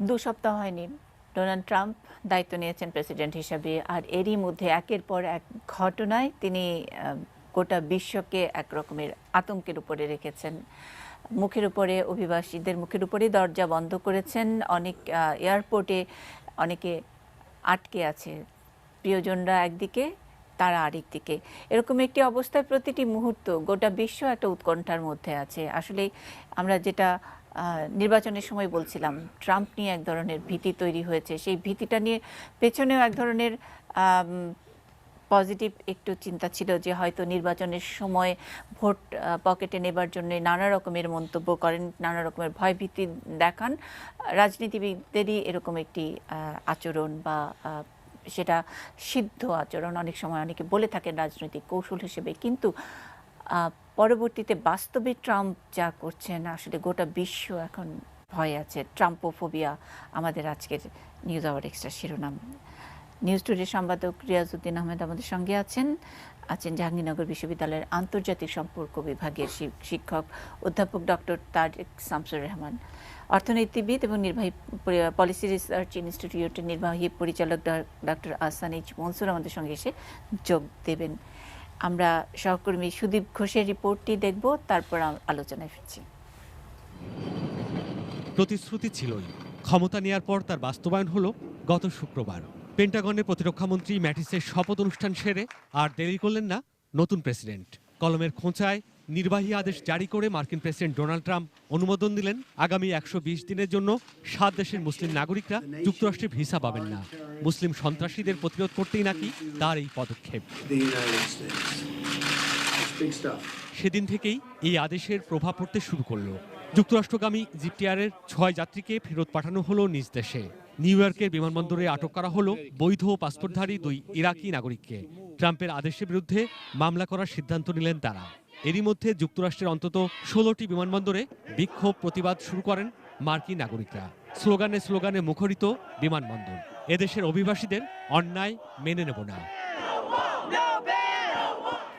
2 সপ্তাহ হয়নি Donald Trump দায়িত্ব নিয়েছেন প্রেসিডেন্ট হিসাবে, আর এরই মধ্যে একের পর এক ঘটনায় তিনি গোটা বিশ্বকে এক রকমের আতঙ্কের উপরে রেখেছেন। মুখের উপরে, অভিবাসীদের মুখের উপরে দরজা বন্ধ করেছেন। অনেক এয়ারপোর্টে অনেকে আটকে আছে, প্রিয়জনরা একদিকে, তারা আরেক দিকে। এরকম একটি অবস্থায় প্রতিটি মুহূর্ত গোটা বিশ্ব একটা উৎকণ্ঠার মধ্যে আছে। আসলে আমরা যেটা নির্বাচনের সময় বলছিলাম, ট্রাম্প নিয়ে এক ধরনের ভীতি তৈরি হয়েছে। সেই ভীতিটা নিয়ে পেছনেও এক ধরনের পজিটিভ একটু চিন্তা ছিল যে হয়তো নির্বাচনের সময় ভোট পকেটে নেবার জন্য নানা রকমের মন্তব্য করেন, নানা রকমের ভয়ভীতি দেখান রাজনীতিবিদদেরই এরকম একটি আচরণ, বা সেটা সিদ্ধ আচরণ অনেক সময় অনেকে বলে থাকেন রাজনৈতিক কৌশল হিসেবে। কিন্তু পরবর্তীতে বাস্তবে ট্রাম্প যা করছেন, আসলে গোটা বিশ্ব এখন ভয় আছে। ট্রাম্পোফোবিয়া আমাদের আজকের নিউজ আওয়ার এক্সট্রা শিরোনাম। নিউজ টুডে সম্পাদক রিয়াজউদ্দিন আহমেদ আমাদের সঙ্গে আছেন জাহাঙ্গীরনগর বিশ্ববিদ্যালয়ের আন্তর্জাতিক সম্পর্ক বিভাগের শিক্ষক অধ্যাপক ডক্টর তারেক শামসুর রহমান, অর্থনীতিবিদ এবং নির্বাহী পলিসি রিসার্চ ইনস্টিটিউটের নির্বাহী পরিচালক ডক্টর আহসান এইচ মনসুর আমাদের সঙ্গে এসে যোগ দেবেন। আমরা সহকর্মী সুদীপ ঘোষের রিপোর্টটি দেখব, তারপর আলোচনায় ফিরছি। প্রতিশ্রুতি ছিলই, ক্ষমতা নেয়ার পর তার বাস্তবায়ন হলো গত শুক্রবার। পেন্টাগনের প্রতিরক্ষামন্ত্রী ম্যাটিসের শপথ অনুষ্ঠান সেরে আর দেরি করলেন না নতুন প্রেসিডেন্ট। কলমের খোঁচায় নির্বাহী আদেশ জারি করে মার্কিন প্রেসিডেন্ট ডোনাল্ড ট্রাম্প অনুমোদন দিলেন আগামী 120 দিনের জন্য 7 দেশের মুসলিম নাগরিকরা যুক্তরাষ্ট্রে ভিসা পাবেন না। মুসলিম সন্ত্রাসীদের প্রতিরোধ করতেই নাকি তার এই পদক্ষেপ। সেদিন থেকেই এই আদেশের প্রভাব পড়তে শুরু করলো। যুক্তরাষ্ট্রগামী জিপটিয়ারের 6 যাত্রীকে ফেরত পাঠানো হলো নিজ দেশে। নিউ ইয়র্কের বিমানবন্দরে আটক করা হলো বৈধ পাসপোর্টধারী 2 ইরাকি নাগরিককে। ট্রাম্পের আদেশের বিরুদ্ধে মামলা করার সিদ্ধান্ত নিলেন তারা। এরই মধ্যে যুক্তরাষ্ট্রের অন্তত 16টি বিমানবন্দরে বিক্ষোভ প্রতিবাদ শুরু করেন মার্কিন নাগরিকরা। স্লোগানে মুখরিত বিমানবন্দর, এদেশের অভিবাসীদের অন্যায় মেনে নেব না।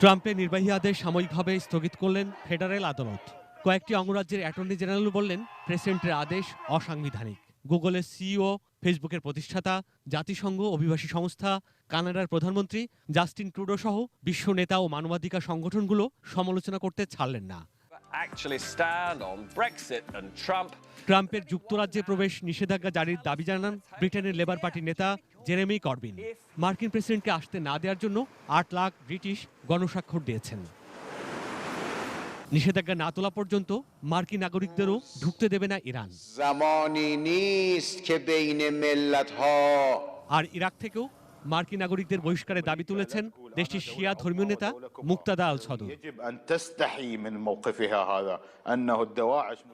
ট্রাম্পের নির্বাহী আদেশ সাময়িকভাবে স্থগিত করলেন ফেডারেল আদালত। কয়েকটি অঙ্গরাজ্যের অ্যাটর্নি জেনারেল বললেন প্রেসিডেন্টের আদেশ অসাংবিধানিক। গুগলের সিইও, ফেসবুকের প্রতিষ্ঠাতা, জাতিসংঘ অভিবাসী সংস্থা, কানাডার প্রধানমন্ত্রী জাস্টিন ট্রুডো সহ বিশ্ব নেতা ও মানবাধিকার সংগঠনগুলো সমালোচনা করতে ছাড়লেন না। ট্রাম্পের যুক্তরাজ্যে প্রবেশ নিষেধাজ্ঞা জারির দাবি জানান ব্রিটেনের লেবার পার্টির নেতা জেরেমি করবিন। মার্কিন প্রেসিডেন্টকে আসতে না দেওয়ার জন্য 8 লাখ ব্রিটিশ গণস্বাক্ষর দিয়েছেন। নিষেধাজ্ঞা না তোলা পর্যন্ত মার্কিন নাগরিকদেরও ঢুকতে দেবে না ইরান। আর ইরাক থেকেও মার্কিন নাগরিকদের বহিষ্কারের দাবি তুলেছেন দেশটির শিয়া ধর্মীয় নেতা মুক্তাদা আল সদর।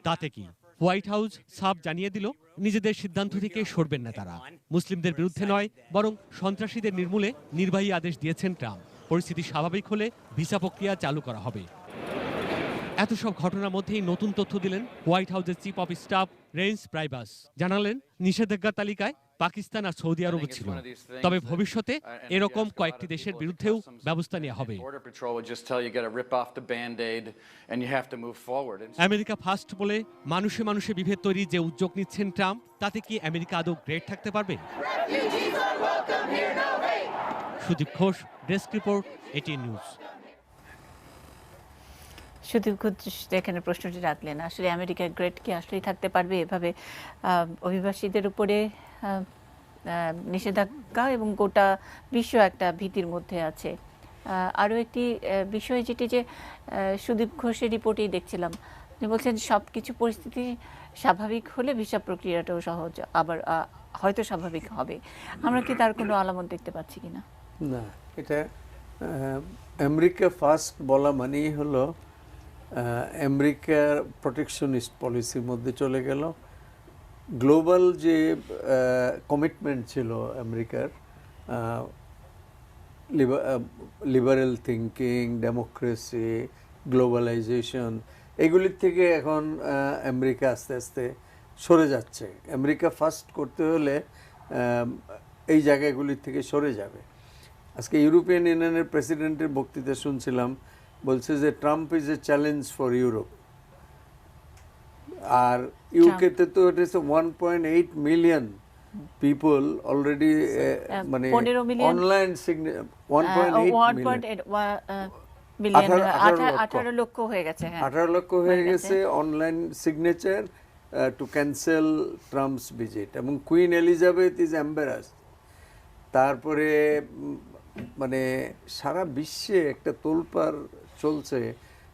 তাতে কি, হোয়াইট হাউস সাফ জানিয়ে দিল নিজেদের সিদ্ধান্ত থেকে সরবেন না তারা। মুসলিমদের বিরুদ্ধে নয়, বরং সন্ত্রাসীদের নির্মূলে নির্বাহী আদেশ দিয়েছেন ট্রাম্প। পরিস্থিতি স্বাভাবিক হলে ভিসা প্রক্রিয়া চালু করা হবে। এত সব ঘটনার মধ্যেই নতুন তথ্য দিলেন হোয়াইট হাউসের চিফ অফ স্টাফ রেইন্স প্রাইবাস। জানালেন নিষেধাজ্ঞার তালিকায় পাকিস্তান আর সৌদি আরব ছিল, তবে ভবিষ্যতে এরকম কয়েকটি দেশের বিরুদ্ধেও ব্যবস্থা নেওয়া হবে। আমেরিকা ফার্স্ট বলে মানুষে মানুষে বিভেদ তৈরি যে উদ্যোগ নিচ্ছেন ট্রাম্প, তাতে কি আমেরিকা আদৌ গ্রেট থাকতে পারবে? Sudip Ghosh, desk report, ATN news. Sudip Ghosh এখানে প্রশ্নটি রাখলেন, আসলে আমেরিকা গ্রেট কি আসলেই থাকতে পারবে এভাবে অভিবাসীদের উপরে নিষেধাজ্ঞা, এবং গোটা বিশ্ব একটা ভীতির মধ্যে আছে। আরও একটি বিষয় যেটি যে সুদীপ ঘোষের রিপোর্টেই দেখছিলাম, তিনি বলছেন সব কিছু পরিস্থিতি স্বাভাবিক হলে ভিসা প্রক্রিয়াটাও সহজ, আবার হয়তো স্বাভাবিক হবে। আমরা কি তার কোনো আলামত দেখতে পাচ্ছি কিনা? না, এটা আমেরিকা ফার্স্ট বলা মানেই হলো আমেরিকার প্রোটেকশনিস্ট পলিসির মধ্যে চলে গেল। গ্লোবাল যে কমিটমেন্ট ছিল আমেরিকার, লিবারেল থিঙ্কিং, ডেমোক্রেসি, গ্লোবালাইজেশন, এগুলির থেকে এখন আমেরিকা আস্তে আস্তে সরে যাচ্ছে। আমেরিকা ফার্স্ট করতে হলে এই জায়গাগুলির থেকে সরে যাবে। আজকে ইউরোপিয়ান ইউনিয়নের প্রেসিডেন্টের বক্তৃতা শুনছিলাম, বলছে যে Trump is a challenge for Europe. আর ইউকেতে তো এটা 1.8 মিলিয়ন পিপল অলরেডি মানে 15 মিলিয়ন অনলাইন 1.8 মিলিয়ন 18 লক্ষ হয়ে গেছে। হ্যাঁ, 18 লক্ষ হয়ে গেছে online signature to cancel Trump's visit, এবং কুইন এলিজাবেথ ইজ এম্বারাস। তারপরে মানে সারা বিশ্বে একটা তোলপাড় চলছে,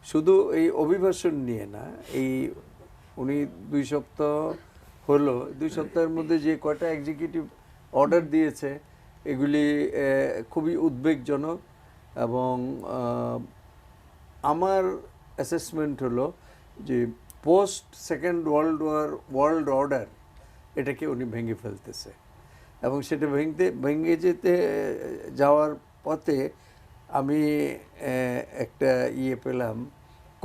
শুধু এই অভিবাসন নিয়ে না। এই উনি 2 সপ্তাহ হলো, 2 সপ্তাহের মধ্যে যে কয়টা এক্সিকিউটিভ অর্ডার দিয়েছে এগুলি খুবই উদ্বেগজনক, এবং আমার অ্যাসেসমেন্ট হলো যে পোস্ট সেকেন্ড ওয়ার্ল্ড অর্ডার এটাকে উনি ভেঙে ফেলতেছে, এবং সেটা ভেঙে যেতে যাওয়ার পথে আমি একটা পেলাম,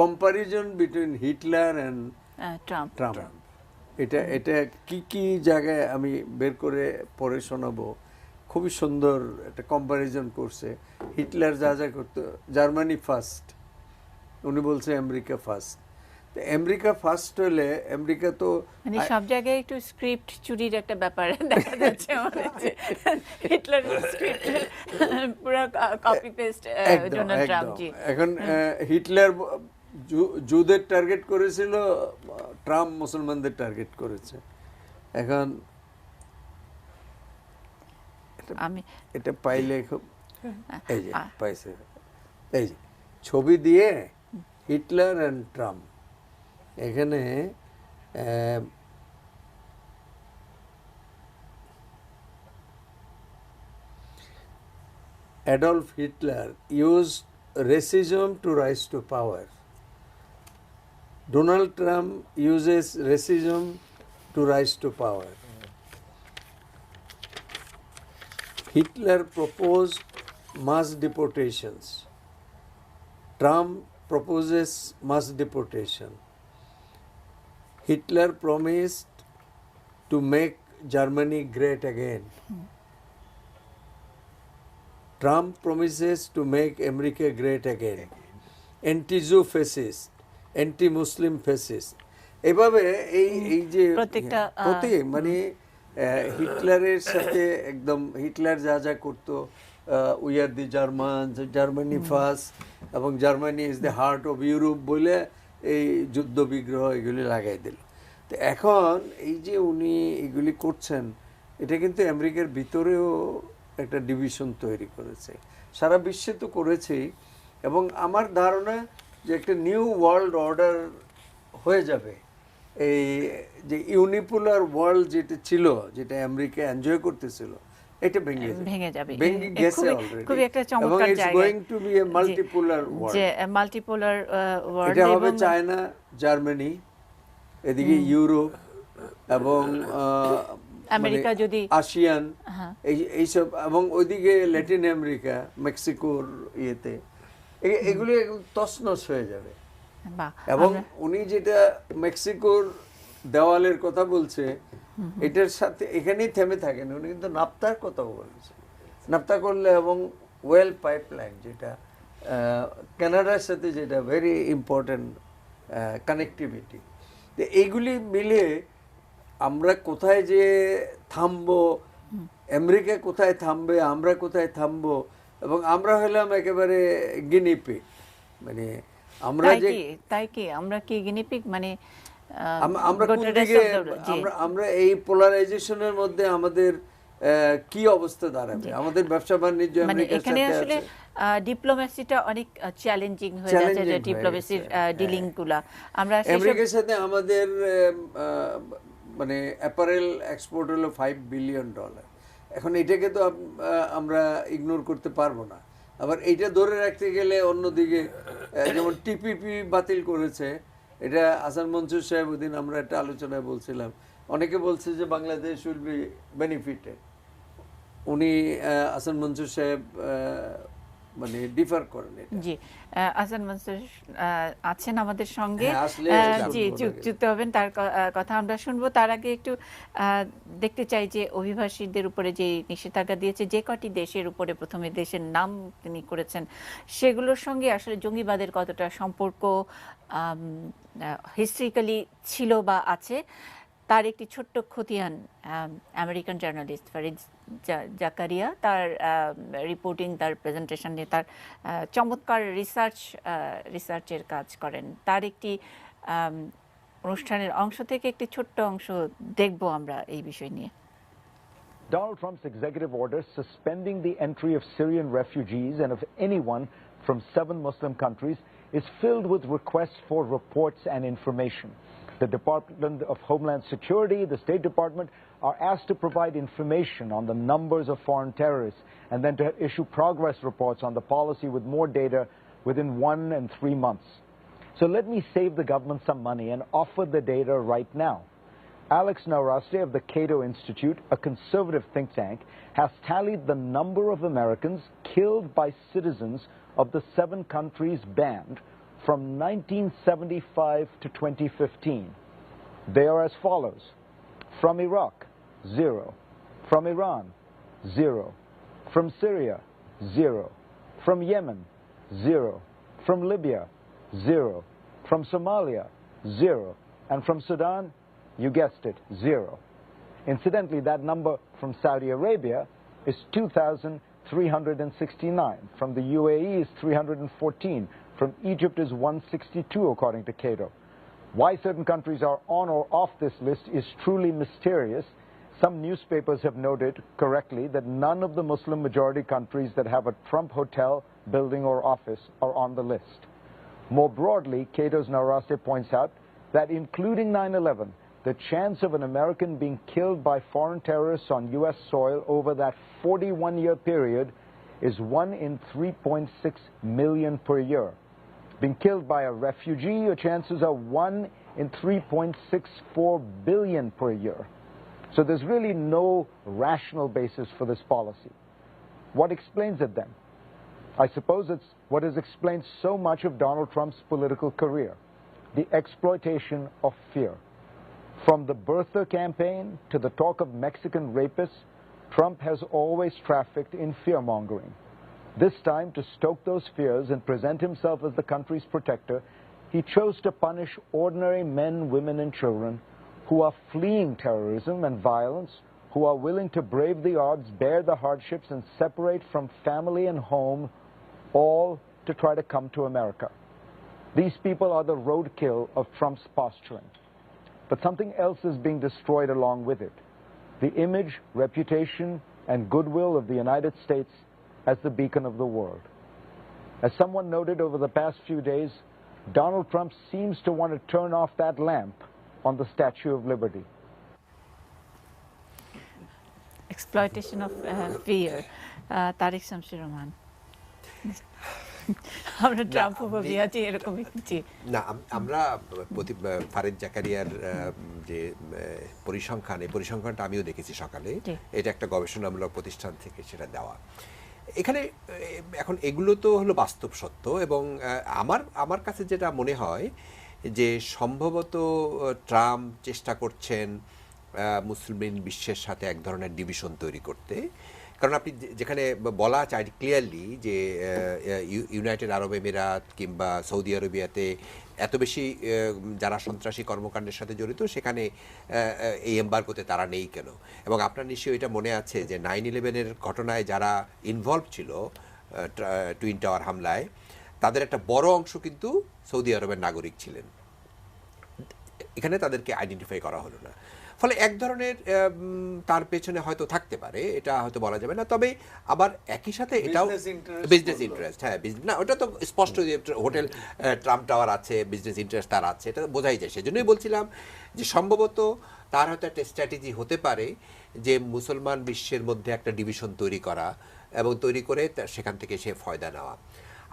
comparison between Hitler and Trump. এটা কি জায়গায় আমি বের করে পড়ে শোনাবো, খুবই সুন্দর একটা কম্পারিজন করছে। হিটলার যা যা করতো, জার্মানি ফার্স্ট, উনি বলছে আমেরিকা ফার্স্ট। আমেরিকা ফার্স্ট হলে আমেরিকা তো মানে সব জায়গায় একটু স্ক্রিপ্ট চুরির একটা ব্যাপার দেখা যাচ্ছে আমাদের, হিটলার স্ক্রিপ্ট পুরো কপি পেস্ট ডোনাল্ড ট্রাম্প জি। এখন হিটলার জুদের টার্গেট করেছিল, ট্রাম্প মুসলমানদের টার্গেট করেছে। এখন আমি এটা পাইলে খুব, এই যে পাইছে, এই যে ছবি দিয়ে হিটলার অ্যান্ড ট্রাম্প, এখানে Adolf Hitler used racism to rise to power. Donald Trump uses racism to rise to power. Hitler proposed mass deportations. Trump proposes mass deportation. Hitler promised to make Germany great again. Trump promises to make America great again. Anti-Jew fascist, anti-Muslim fascist. এভাবে এই যে প্রতি মানে হিটলারের সাথে একদম, Hitler যা যা করতো, we are the German, Germany first, এবং Germany is the heart of Europe বলে এই যুদ্ধ বিগ্রহ এগুলি লাগাই দিল। তো এখন এই যে উনি এগুলি করছেন, এটা কিন্তু আমেরিকার ভিতরেও একটা ডিভিশন তৈরি করেছে, সারা বিশ্বে তো করেছেই, এবং আমার ধারণা যে একটা নিউ ওয়ার্ল্ড অর্ডার হয়ে যাবে। এই যে ইউনিপোলার ওয়ার্ল্ড যেটা ছিল, যেটা আমেরিকা এনজয় করতেছিল, এটা ভেঙে যাবে, ভেঙে গেছে অলরেডি, খুবই একটা চমৎকার জায়গা, it's going to be a multipolar world, যে মাল্টিপোলার ওয়ার্ল্ড। এটা হবে চায়না, জার্মানি, এদিকে ইউরোপ, এবং আমেরিকা যদি আসিয়ান, এইসব, এবং ওইদিকে ল্যাটিন আমেরিকা, মেক্সিকোর ইয়েতে, এগুলি তছনছ হয়ে যাবে। এবং উনি যেটা মেক্সিকোর দেওয়ালের কথা বলছে, এটার সাথে এখানেই থেমে থাকেন, উনি কিন্তু নাফতার কথা বলছে, নাফতা করলে, এবং ওয়েল পাইপলাইন, যেটা কানাডার সাথে যেটা ভেরি ইম্পর্টেন্ট কানেক্টিভিটি। তো এইগুলি মিলে আমরা কোথায় যে থামবো, আমেরিকা কোথায় থামবে, আমরা কোথায় থামবো, এবং আমরা হলাম একেবারে গিনিপিগ। মানে আমরা যে তাই কি আমরা কি গিনিপিগ, মানে আমরা কোন দিকে, আমরা এই পোলারাইজেশনের মধ্যে আমাদের কি অবস্থা দাঁড়াবে, আমাদের ব্যবসা বাণিজ্য আমেরিকার সাথে এখানে আসলে ডিপ্লোমেসিটা অনেক চ্যালেঞ্জিং হয়ে যাচ্ছে, যে ডিপ্লোমেসির ডিলিং গুলা আমরা আমেরিকার সাথে আমাদের মানে অ্যাপারেল এক্সপোর্ট হলো $5 বিলিয়ন। এখন এটাকে তো আমরা ইগনোর করতে পারবো না। আবার এইটা ধরে রাখতে গেলে অন্যদিকে যেমন টিপিপি বাতিল করেছে, এটা হাসান মনসুর সাহেব ওদিন আমরা একটা আলোচনায় বলছিলাম, অনেকে বলছে যে বাংলাদেশ উইল বি বেনিফিটেড। উনি হাসান মনসুর সাহেব মানে ডিফার করেন এটা। জি, আহসান মনসুর আছেন আমাদের সঙ্গে। হ্যাঁ, আসলে জি, শুনবো নাকি? যুক্ত হবেন, তার কথা আমরা শুনবো। তার আগে একটু দেখতে চাই যে অভিবাসীদের উপরে যে নিষেধাজ্ঞা দিয়েছে, যে কটি দেশের উপরে প্রথমে দেশের নাম তিনি করেছেন, সেগুলোর সঙ্গে আসলে জঙ্গিবাদের কতটা সম্পর্ক হিস্ট্রিক্যালি ছিল বা আছে, তার একটি ছোট্ট খতিয়ান আমেরিকান জার্নালিস্ট ফারিদ জাকারিয়া তার রিপোর্টিং, তার প্রেজেন্টেশন নিয়ে তার চমৎকার রিসার্চের কাজ করেন। তার একটি অনুষ্ঠানের অংশ থেকে একটি ছোট্ট অংশ দেখব আমরা এই বিষয় নিয়ে। Donald Trump's executive order suspending the entry of Syrian refugees and of anyone from 7 Muslim countries is filled with requests for reports and information. The Department of Homeland Security, the State Department, are asked to provide information on the numbers of foreign terrorists and then to issue progress reports on the policy with more data within 1 and 3 months. So let me save the government some money and offer the data right now. Alex Nowrasteh of the Cato Institute, a conservative think tank, has tallied the number of Americans killed by citizens of the 7 countries banned from 1975 to 2015. They are as follows. From Iraq, 0. From Iran, 0. From Syria, 0. From Yemen, 0. From Libya, 0. From Somalia, 0. And from Sudan, you guessed it, 0. Incidentally, that number from Saudi Arabia is 2,369. From the UAE is 314. From Egypt is 162, according to Cato. Why certain countries are on or off this list is truly mysterious. Some newspapers have noted correctly that none of the Muslim majority countries that have a Trump hotel, building, or office are on the list. More broadly, Cato's Nowrasteh points out that including 9/11, the chance of an American being killed by foreign terrorists on U.S. soil over that 41-year period is 1 in 3.6 million per year. Being killed by a refugee, your chances are 1 in 3.64 billion per year. So there's really no rational basis for this policy. What explains it then? I suppose it's what has explained so much of Donald Trump's political career, the exploitation of fear. From the birther campaign to the talk of Mexican rapists, Trump has always trafficked in fear-mongering. This time, to stoke those fears and present himself as the country's protector, he chose to punish ordinary men, women, and children who are fleeing terrorism and violence, who are willing to brave the odds, bear the hardships, and separate from family and home, all to try to come to America. These people are the roadkill of Trump's posturing. But something else is being destroyed along with it. The image, reputation, and goodwill of the United States as the beacon of the world. As someone noted over the past few days, Donald Trump seems to want to turn off that lamp on the Statue of Liberty. Exploitation of fear. Tarique Shamsur Rahman, আমরা Trump ফোবিয়াটি এরকম জি না আমরা ফারিদ জাকারিয়ার যে পরিসংখ্যান, এই পরিসংখ্যানটা আমিও দেখেছি সকালে। এটা একটা গবেষণামূলক প্রতিষ্ঠান থেকে সেটা দেওয়া। এখানে এখন এগুলো তো হলো বাস্তব সত্য, এবং আমার কাছে যেটা মনে হয় যে সম্ভবত ট্রাম্প চেষ্টা করছেন মুসলিম বিশ্বের সাথে এক ধরনের ডিভিশন তৈরি করতে। কারণ আপনি যেখানে বলা চাই ক্লিয়ারলি যে ইউনাইটেড আরব এমিরাত কিংবা সৌদি আরবিয়াতে এত বেশি যারা সন্ত্রাসী কর্মকাণ্ডের সাথে জড়িত, সেখানে এই এম্বার্গোতে তারা নেই কেন? এবং আপনার নিশ্চয়ই এটা মনে আছে যে 9/11-এর ঘটনায় যারা ইনভলভ ছিল টুইন টাওয়ার হামলায়, তাদের একটা বড় অংশ কিন্তু সৌদি আরবের নাগরিক ছিলেন। এখানে তাদেরকে আইডেন্টিফাই করা হলো না। ফলে এক ধরনের তার পেছনে হয়তো থাকতে পারে, এটা হয়তো বলা যাবে না। তবে আবার একই সাথে এটাও বিজনেস ইন্টারেস্ট, হ্যাঁ না ওটা তো স্পষ্ট যে হোটেল ট্রাম্প টাওয়ার আছে, বিজনেস ইন্টারেস্ট তার আছে, এটা বোঝাই যায়। সেজন্যই বলছিলাম যে সম্ভবত তার হয়তো একটা স্ট্র্যাটেজি হতে পারে যে মুসলমান বিশ্বের মধ্যে একটা ডিভিশন তৈরি করা এবং তৈরি করে সেখান থেকে সে ফয়দা নেওয়া।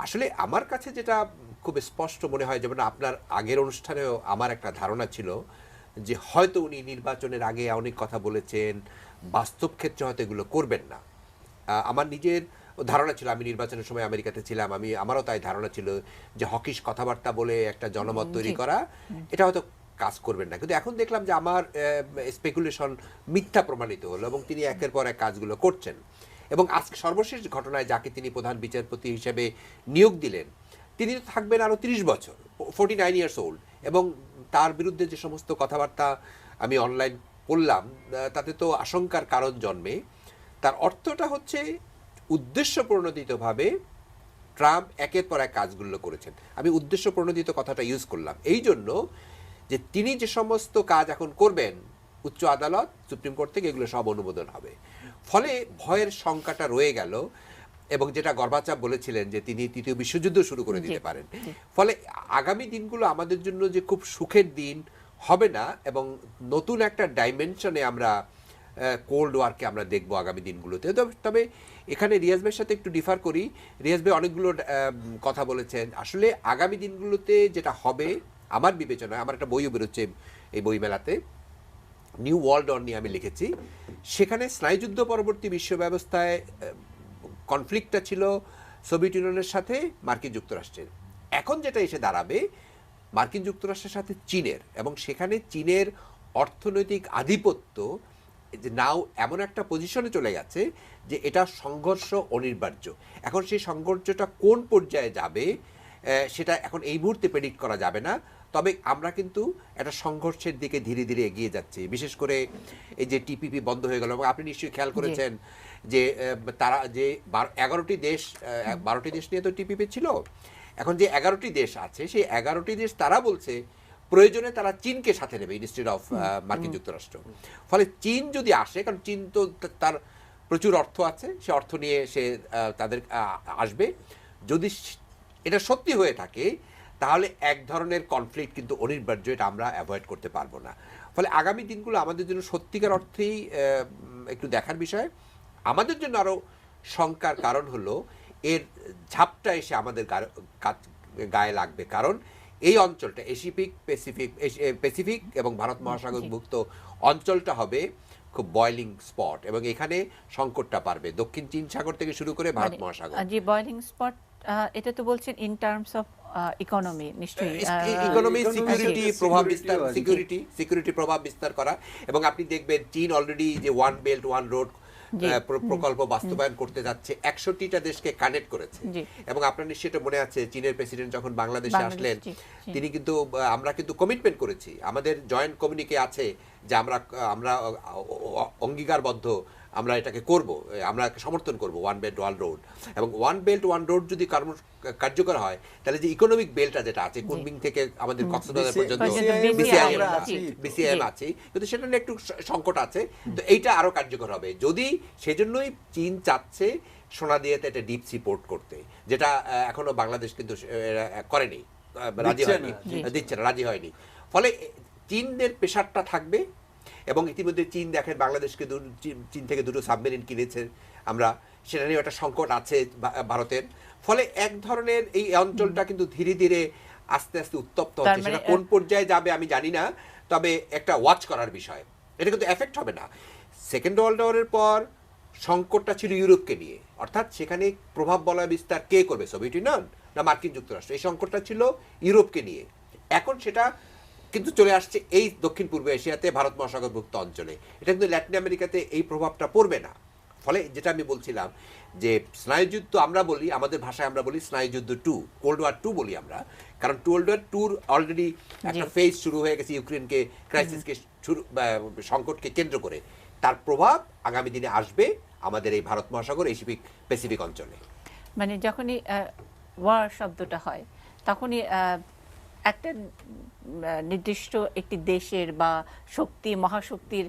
আসলে আমার কাছে যেটা খুব স্পষ্ট মনে হয়, যেমন আপনার আগের অনুষ্ঠানেও আমার একটা ধারণা ছিল যে হয়তো উনি নির্বাচনের আগে অনেক কথা বলেছেন, বাস্তব ক্ষেত্রে হয়তো এগুলো করবেন না। আমার নিজের ধারণা ছিল, আমি নির্বাচনের সময় আমেরিকাতে ছিলাম, আমারও তাই ধারণা ছিল যে হকিশ কথাবার্তা বলে একটা জনমত তৈরি করা এটা হয়তো কাজ করবেন না, কিন্তু এখন দেখলাম যে আমার স্পেকুলেশন মিথ্যা প্রমাণিত হলো এবং তিনি একের পর এক কাজগুলো করছেন। এবং আজকে সর্বশেষ ঘটনায় যাকে তিনি প্রধান বিচারপতি হিসেবে নিয়োগ দিলেন, তিনি তো থাকবেন আরো 30 বছর, 49 ইয়ার্স ওল্ড, এবং তার বিরুদ্ধে যে সমস্ত কথাবার্তা আমি অনলাইন পড়লাম তাতে তো আশঙ্কার কারণ জন্মে। তার অর্থটা হচ্ছে উদ্দেশ্য প্রণোদিতভাবে ট্রাম্প একের পর এক কাজগুলো করেছেন। আমি উদ্দেশ্য প্রণোদিত কথাটা ইউজ করলাম এই জন্য যে তিনি যে সমস্ত কাজ এখন করবেন উচ্চ আদালত, সুপ্রিম কোর্ট থেকে এগুলো সব অনুমোদন হবে। ফলে ভয়ের শঙ্কাটা রয়ে গেল, এবং যেটা গর্বাচাপ বলেছিলেন যে তিনি তৃতীয় বিশ্বযুদ্ধ শুরু করে দিতে পারেন। ফলে আগামী দিনগুলো আমাদের জন্য যে খুব সুখের দিন হবে না, এবং নতুন একটা ডাইমেনশনে আমরা কোল্ড ওয়ারকে আমরা দেখবো আগামী দিনগুলোতে। তবে এখানে রিয়াজ ভাইয়ের সাথে একটু ডিফার করি। রিয়াজ ভাই অনেকগুলো কথা বলেছেন। আসলে আগামী দিনগুলোতে যেটা হবে আমার বিবেচনায়, আমার একটা বইও বেরোচ্ছে এই বই মেলাতে, নিউ ওয়ার্ল্ড অর্ডার নিয়ে আমি লিখেছি। সেখানে স্নায়ুযুদ্ধ পরবর্তী বিশ্ব ব্যবস্থায় কনফ্লিক্টটা ছিল সোভিয়েত ইউনিয়নের সাথে মার্কিন যুক্তরাষ্ট্রের। এখন যেটা এসে দাঁড়াবে মার্কিন যুক্তরাষ্ট্রের সাথে চীনের, এবং সেখানে চীনের অর্থনৈতিক আধিপত্য যে নাও এমন একটা পজিশনে চলে গেছে যে এটা সংঘর্ষ অনিবার্য। এখন সেই সংঘর্ষটা কোন পর্যায়ে যাবে সেটা এখন এই মুহূর্তে প্রেডিক্ট করা যাবে না, তবে আমরা কিন্তু একটা সংঘর্ষের দিকে ধীরে ধীরে এগিয়ে যাচ্ছি। বিশেষ করে এই যে টিপিপি বন্ধ হয়ে গেল, এবং আপনি নিশ্চয়ই খেয়াল করেছেন যে তারা যে 11টি দেশ নিয়ে তো টিপিপি ছিল, এখন যে 11টি দেশ আছে সেই 11টি দেশ তারা বলছে প্রয়োজনে তারা চীনকে সাথে নেবে ইনস্টেড অফ মার্কিন যুক্তরাষ্ট্র। ফলে চীন যদি আসে, কারণ চীন তো তার প্রচুর অর্থ আছে, সে অর্থ নিয়ে সে তাদের আসবে। যদি এটা সত্যি হয়ে থাকে তাহলে এক ধরনের কনফ্লিক্ট কিন্তু অনিবার্য, এটা আমরা অ্যাভয়েড করতে পারবো না। ফলে আগামী দিনগুলো আমাদের জন্য সত্যিকার অর্থেই একটু দেখার বিষয়। আমাদের জন্য আরও শঙ্কার কারণ হলো এর ঝাপটা এসে আমাদের গায়ে লাগবে, কারণ এই অঞ্চলটা প্যাসিফিক এবং ভারত মহাসাগর মুক্ত অঞ্চলটা হবে খুব বয়লিং স্পট, এবং এখানে সংকটটা পারবে দক্ষিণ চীন সাগর থেকে শুরু করে ভারত মহাসাগর। জি, বয়লিং স্পট এটা তো বলছেন ইন টার্মস অফ ইকোনমি, নিশ্চয়ই ইকোনমি, সিকিউরিটি প্রভাব বিস্তার করা। এবং আপনি দেখবেন চীন অলরেডি যে ওয়ান বেল্ট ওয়ান রোড প্রকল্প বাস্তবায়ন করতে যাচ্ছে, 61টা দেশকে কানেক্ট করেছে। এবং আপনার নিশ্চয়ই এটা মনে আছে, চীনের প্রেসিডেন্ট যখন বাংলাদেশে আসলেন তিনি কিন্তু আমরা কিন্তু কমিটমেন্ট করেছি, আমাদের জয়েন্ট কমিউনিকে আছে যে আমরা অঙ্গীকারবদ্ধ, আমরা এটাকে করব, আমরা সমর্থন করব ওয়ান বেল্ট ওয়ান রোড। এবং ওয়ান বেল্ট ওয়ান রোড যদি কার্যকর হয় তাহলে যে ইকোনমিক বেল্টটা যেটা আছে কুনমিং থেকে আমাদের কক্সবাজার পর্যন্ত বিসিআইএম আছে, কিন্তু সেটা নিয়ে একটু সংকট আছে। তো এইটা আরো কার্যকর হবে যদি, সেজন্যই চীন চাচ্ছে সোনাদিয়াতে একটা ডিপ সি পোর্ট করতে, যেটা এখনো বাংলাদেশ কিন্তু করেনি, রাজি হয়নি। ফলে চীনের প্রেশারটা থাকবে, এবং ইতিমধ্যে চীন দেখেন বাংলাদেশকে চীন থেকে 2টো সাবমেরিন কিনেছে আমরা, সেটা নিয়ে একটা সংকট আছে ভারতের। ফলে এক ধরনের এই অঞ্চলটা কিন্তু ধীরে ধীরে আস্তে আস্তে উত্তপ্ত হচ্ছে। সেটা কোন পর্যায়ে যাবে আমি জানি না, তবে একটা ওয়াচ করার বিষয়। এটা কিন্তু এফেক্ট হবে না। সেকেন্ড ওয়ার্ল্ড ওয়ারের পর সংকটটা ছিল ইউরোপকে নিয়ে, অর্থাৎ সেখানে প্রভাব বলয় বিস্তার কে করবে, সোভিয়েত ইউনিয়ন না মার্কিন যুক্তরাষ্ট্র, এই সংকটটা ছিল ইউরোপকে নিয়ে। এখন সেটা কিন্তু চলে আসছে এই দক্ষিণ পূর্ব এশিয়াতে, ভারত মহাসাগরভুক্ত অঞ্চলে। এটা কিন্তু ল্যাটিন আমেরিকাতে এই প্রভাবটা পড়বে না। ফলে যেটা আমি বলছিলাম যে স্নায়ুযুদ্ধ আমরা বলি, আমাদের ভাষায় আমরা বলি স্নায়ুযুদ্ধ 2, কোল্ড ওয়ার 2 বলি আমরা, কারণ কোল্ড ওয়ার 2 অলরেডি একটা ফেজ শুরু হয়ে গেছে ইউক্রেনকে ক্রাইসিসকে সংকটকে কেন্দ্র করে। তার প্রভাব আগামী দিনে আসবে আমাদের এই ভারত মহাসাগর প্যাসিফিক অঞ্চলে। মানে যখনই ওয়ার শব্দটা হয় তখনই একটা নির্দিষ্ট একটি দেশের বা শক্তি, মহাশক্তির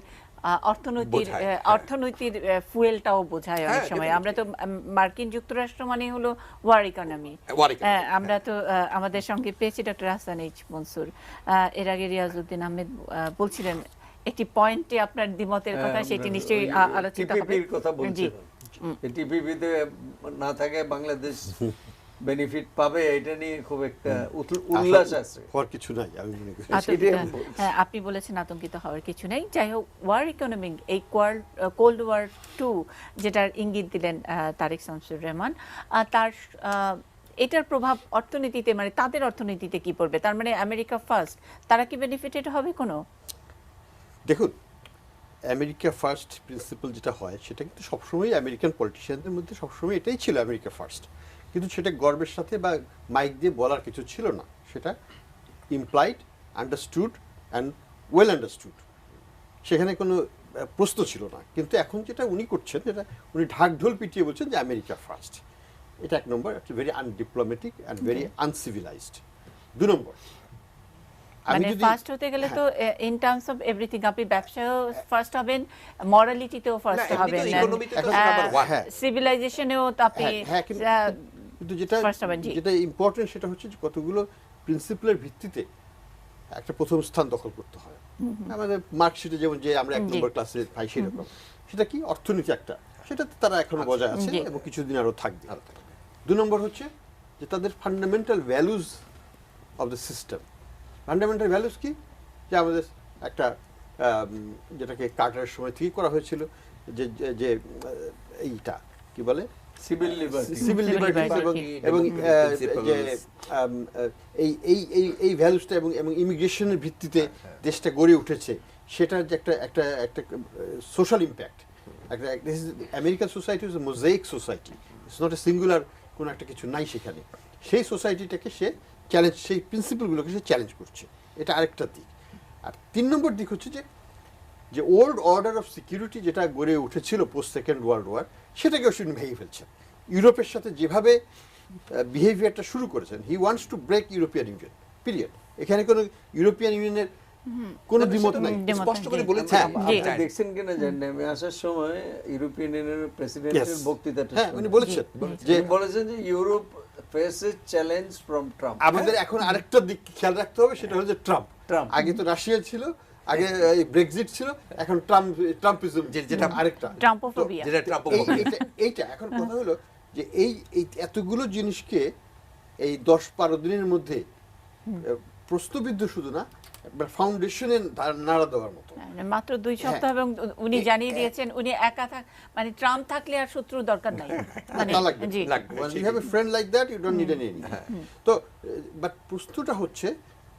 অর্থনৈতিক ফুয়েলটাও বোঝায় অনেক সময়। আমরা তো মার্কিন যুক্তরাষ্ট্র মানে হলো ওয়ার ইকোনমি। আমরা তো আমাদের সঙ্গে পেয়েছি ডক্টর হাসান এইচ মনসুর। এর আগে রিয়াজউদ্দিন আহমেদ বলছিলেন একটি পয়েন্টে আপনার দ্বিমতের কথা, সেটি নিশ্চয়ই আলোচিত হবে। টিপিপির কথা বলছিলেন, টিপিপিতে না থাকে বাংলাদেশ বেনিফিট পাবে এটা নিয়ে খুব একটা উল্লাস আছে। হওয়ার কিছু নাই আমি মনে করি। হ্যাঁ, আপনি বলেছেন আতঙ্কিত হওয়ার কিছু নেই। যাই হোক, ওয়ার ইকোনমিক, এই কোল্ড ওয়ার 2 যেটার ইঙ্গিত দিলেন তারেক শামসুর রহমান, তার এটার প্রভাব অর্থনীতিতে, মানে তাদের অর্থনীতিতে কি পড়বে? তার মানে আমেরিকা ফার্স্ট, তারা কি বেনিফিটেড হবে কোনো? দেখুন, আমেরিকা ফার্স্ট প্রিন্সিপাল যেটা হয় সেটা কিন্তু সবসময় আমেরিকান পলিটিশিয়ানদের মধ্যে সবসময় এটাই ছিল, আমেরিকা ফার্স্ট। কিন্তু সেটা গর্বের সাথে বা মাইক দিয়ে বলার কিছু ছিল না, সেটা implied, understood and well understood, সেখানে কোনো প্রশ্ন ছিল না। কিন্তু এখন যেটা উনি করছেন, যেটা উনি ঢাকঢোল পিটিয়ে বলছেন যে আমেরিকা ফার্স্ট, এটা এক নম্বর, একটা ভেরি আনডিপ্লোম্যাটিক অ্যান্ড ভেরি আনসিভিলাইজড। 2 নম্বর, মানে ফার্স্ট হতে গেলে তো ইন টার্মস অফ এভরিথিং, আপনি ব্যবসায়ও ফার্স্ট হবেন, মরালিটিতেও ফার্স্ট হবেন, সিভিলাইজেশনেও আপনি কিন্তু যেটা ইম্পর্টেন্ট সেটা হচ্ছে যে কতগুলো প্রিন্সিপালের ভিত্তিতে একটা প্রথম স্থান দখল করতে হয়। আমাদের মার্কশিটে যেমন যে আমরা 1 নম্বর ক্লাসে পাই সেরকম, সেটা কি অর্থনীতি একটা, সেটাতে তারা এখনো বজায় আছে এবং কিছুদিন আরো থাকবে। 2 নম্বর হচ্ছে যে তাদের fundamental values of the system. Fundamental values কি? যে আমাদের একটা যেটাকে কার্টারের সময় থেকেই করা হয়েছিল, যে যে এইটা কি বলে সিভিল লিবার্টিজ এবং যে এই ভ্যালুসটা এবং ইমিগ্রেশনের ভিত্তিতে দেশটা গড়ে উঠেছে, সেটার যে একটা একটা একটা সোশ্যাল ইম্প্যাক্ট। একটা American society is a mosaic society, it's not a singular কোনো একটা কিছু নাই সেখানে। সেই সোসাইটিটাকে সে চ্যালেঞ্জ, সেই প্রিন্সিপালগুলোকে সে চ্যালেঞ্জ করছে, এটা আরেকটা দিক। আর 3 নম্বর দিক হচ্ছে যে ওল্ড অর্ডার অফ সিকিউরিটি যেটা গড়ে উঠেছিল পোস্ট সেকেন্ড ওয়ার্ল্ড ওয়ার, সেটাকে তিনি ভেঙে ফেলছেন। ইউরোপের সাথে যেভাবে বিহেভিয়ারটা শুরু করেছেন, he wants to break European Union, period. এখানে কোনো ইউরোপিয়ান ইউনিয়নের কোনো দ্বিমত নাই, স্পষ্ট করে বলেছেন। দেখছেন কিনা জানি না, আমি আসার সময় ইউরোপিয়ান ইউনিয়নের প্রেসিডেন্টের বক্তৃতাটা উনি বলেছেন যে Europe faces challenge from Trump. আমাদের এখন আরেকটা দিক খেয়াল রাখতে হবে, সেটা হলো যে ট্রাম্প। আগে তো রাশিয়া ছিল, আগে ব্রেক্সিট ছিল, এখন ট্রাম্পিজম যেটা আরেকটা ট্রাম্পোফোবিয়া। এইটা এখন কথা হলো যে এই এতগুলো জিনিসকে এই 10-12 দিনের মধ্যে প্রশ্নবিদ্ধ শুধু না, ফাউন্ডেশনে নাড়া দেওয়ার মতো। মাত্র 2 সপ্তাহ, এবং উনি জানিয়ে দিয়েছেন উনি একা মানে ট্রাম্প থাকলে আর শত্রুর দরকার নাই। When you have a friend like that, you don't need an enemy. তো বাট প্রশ্নটা হচ্ছে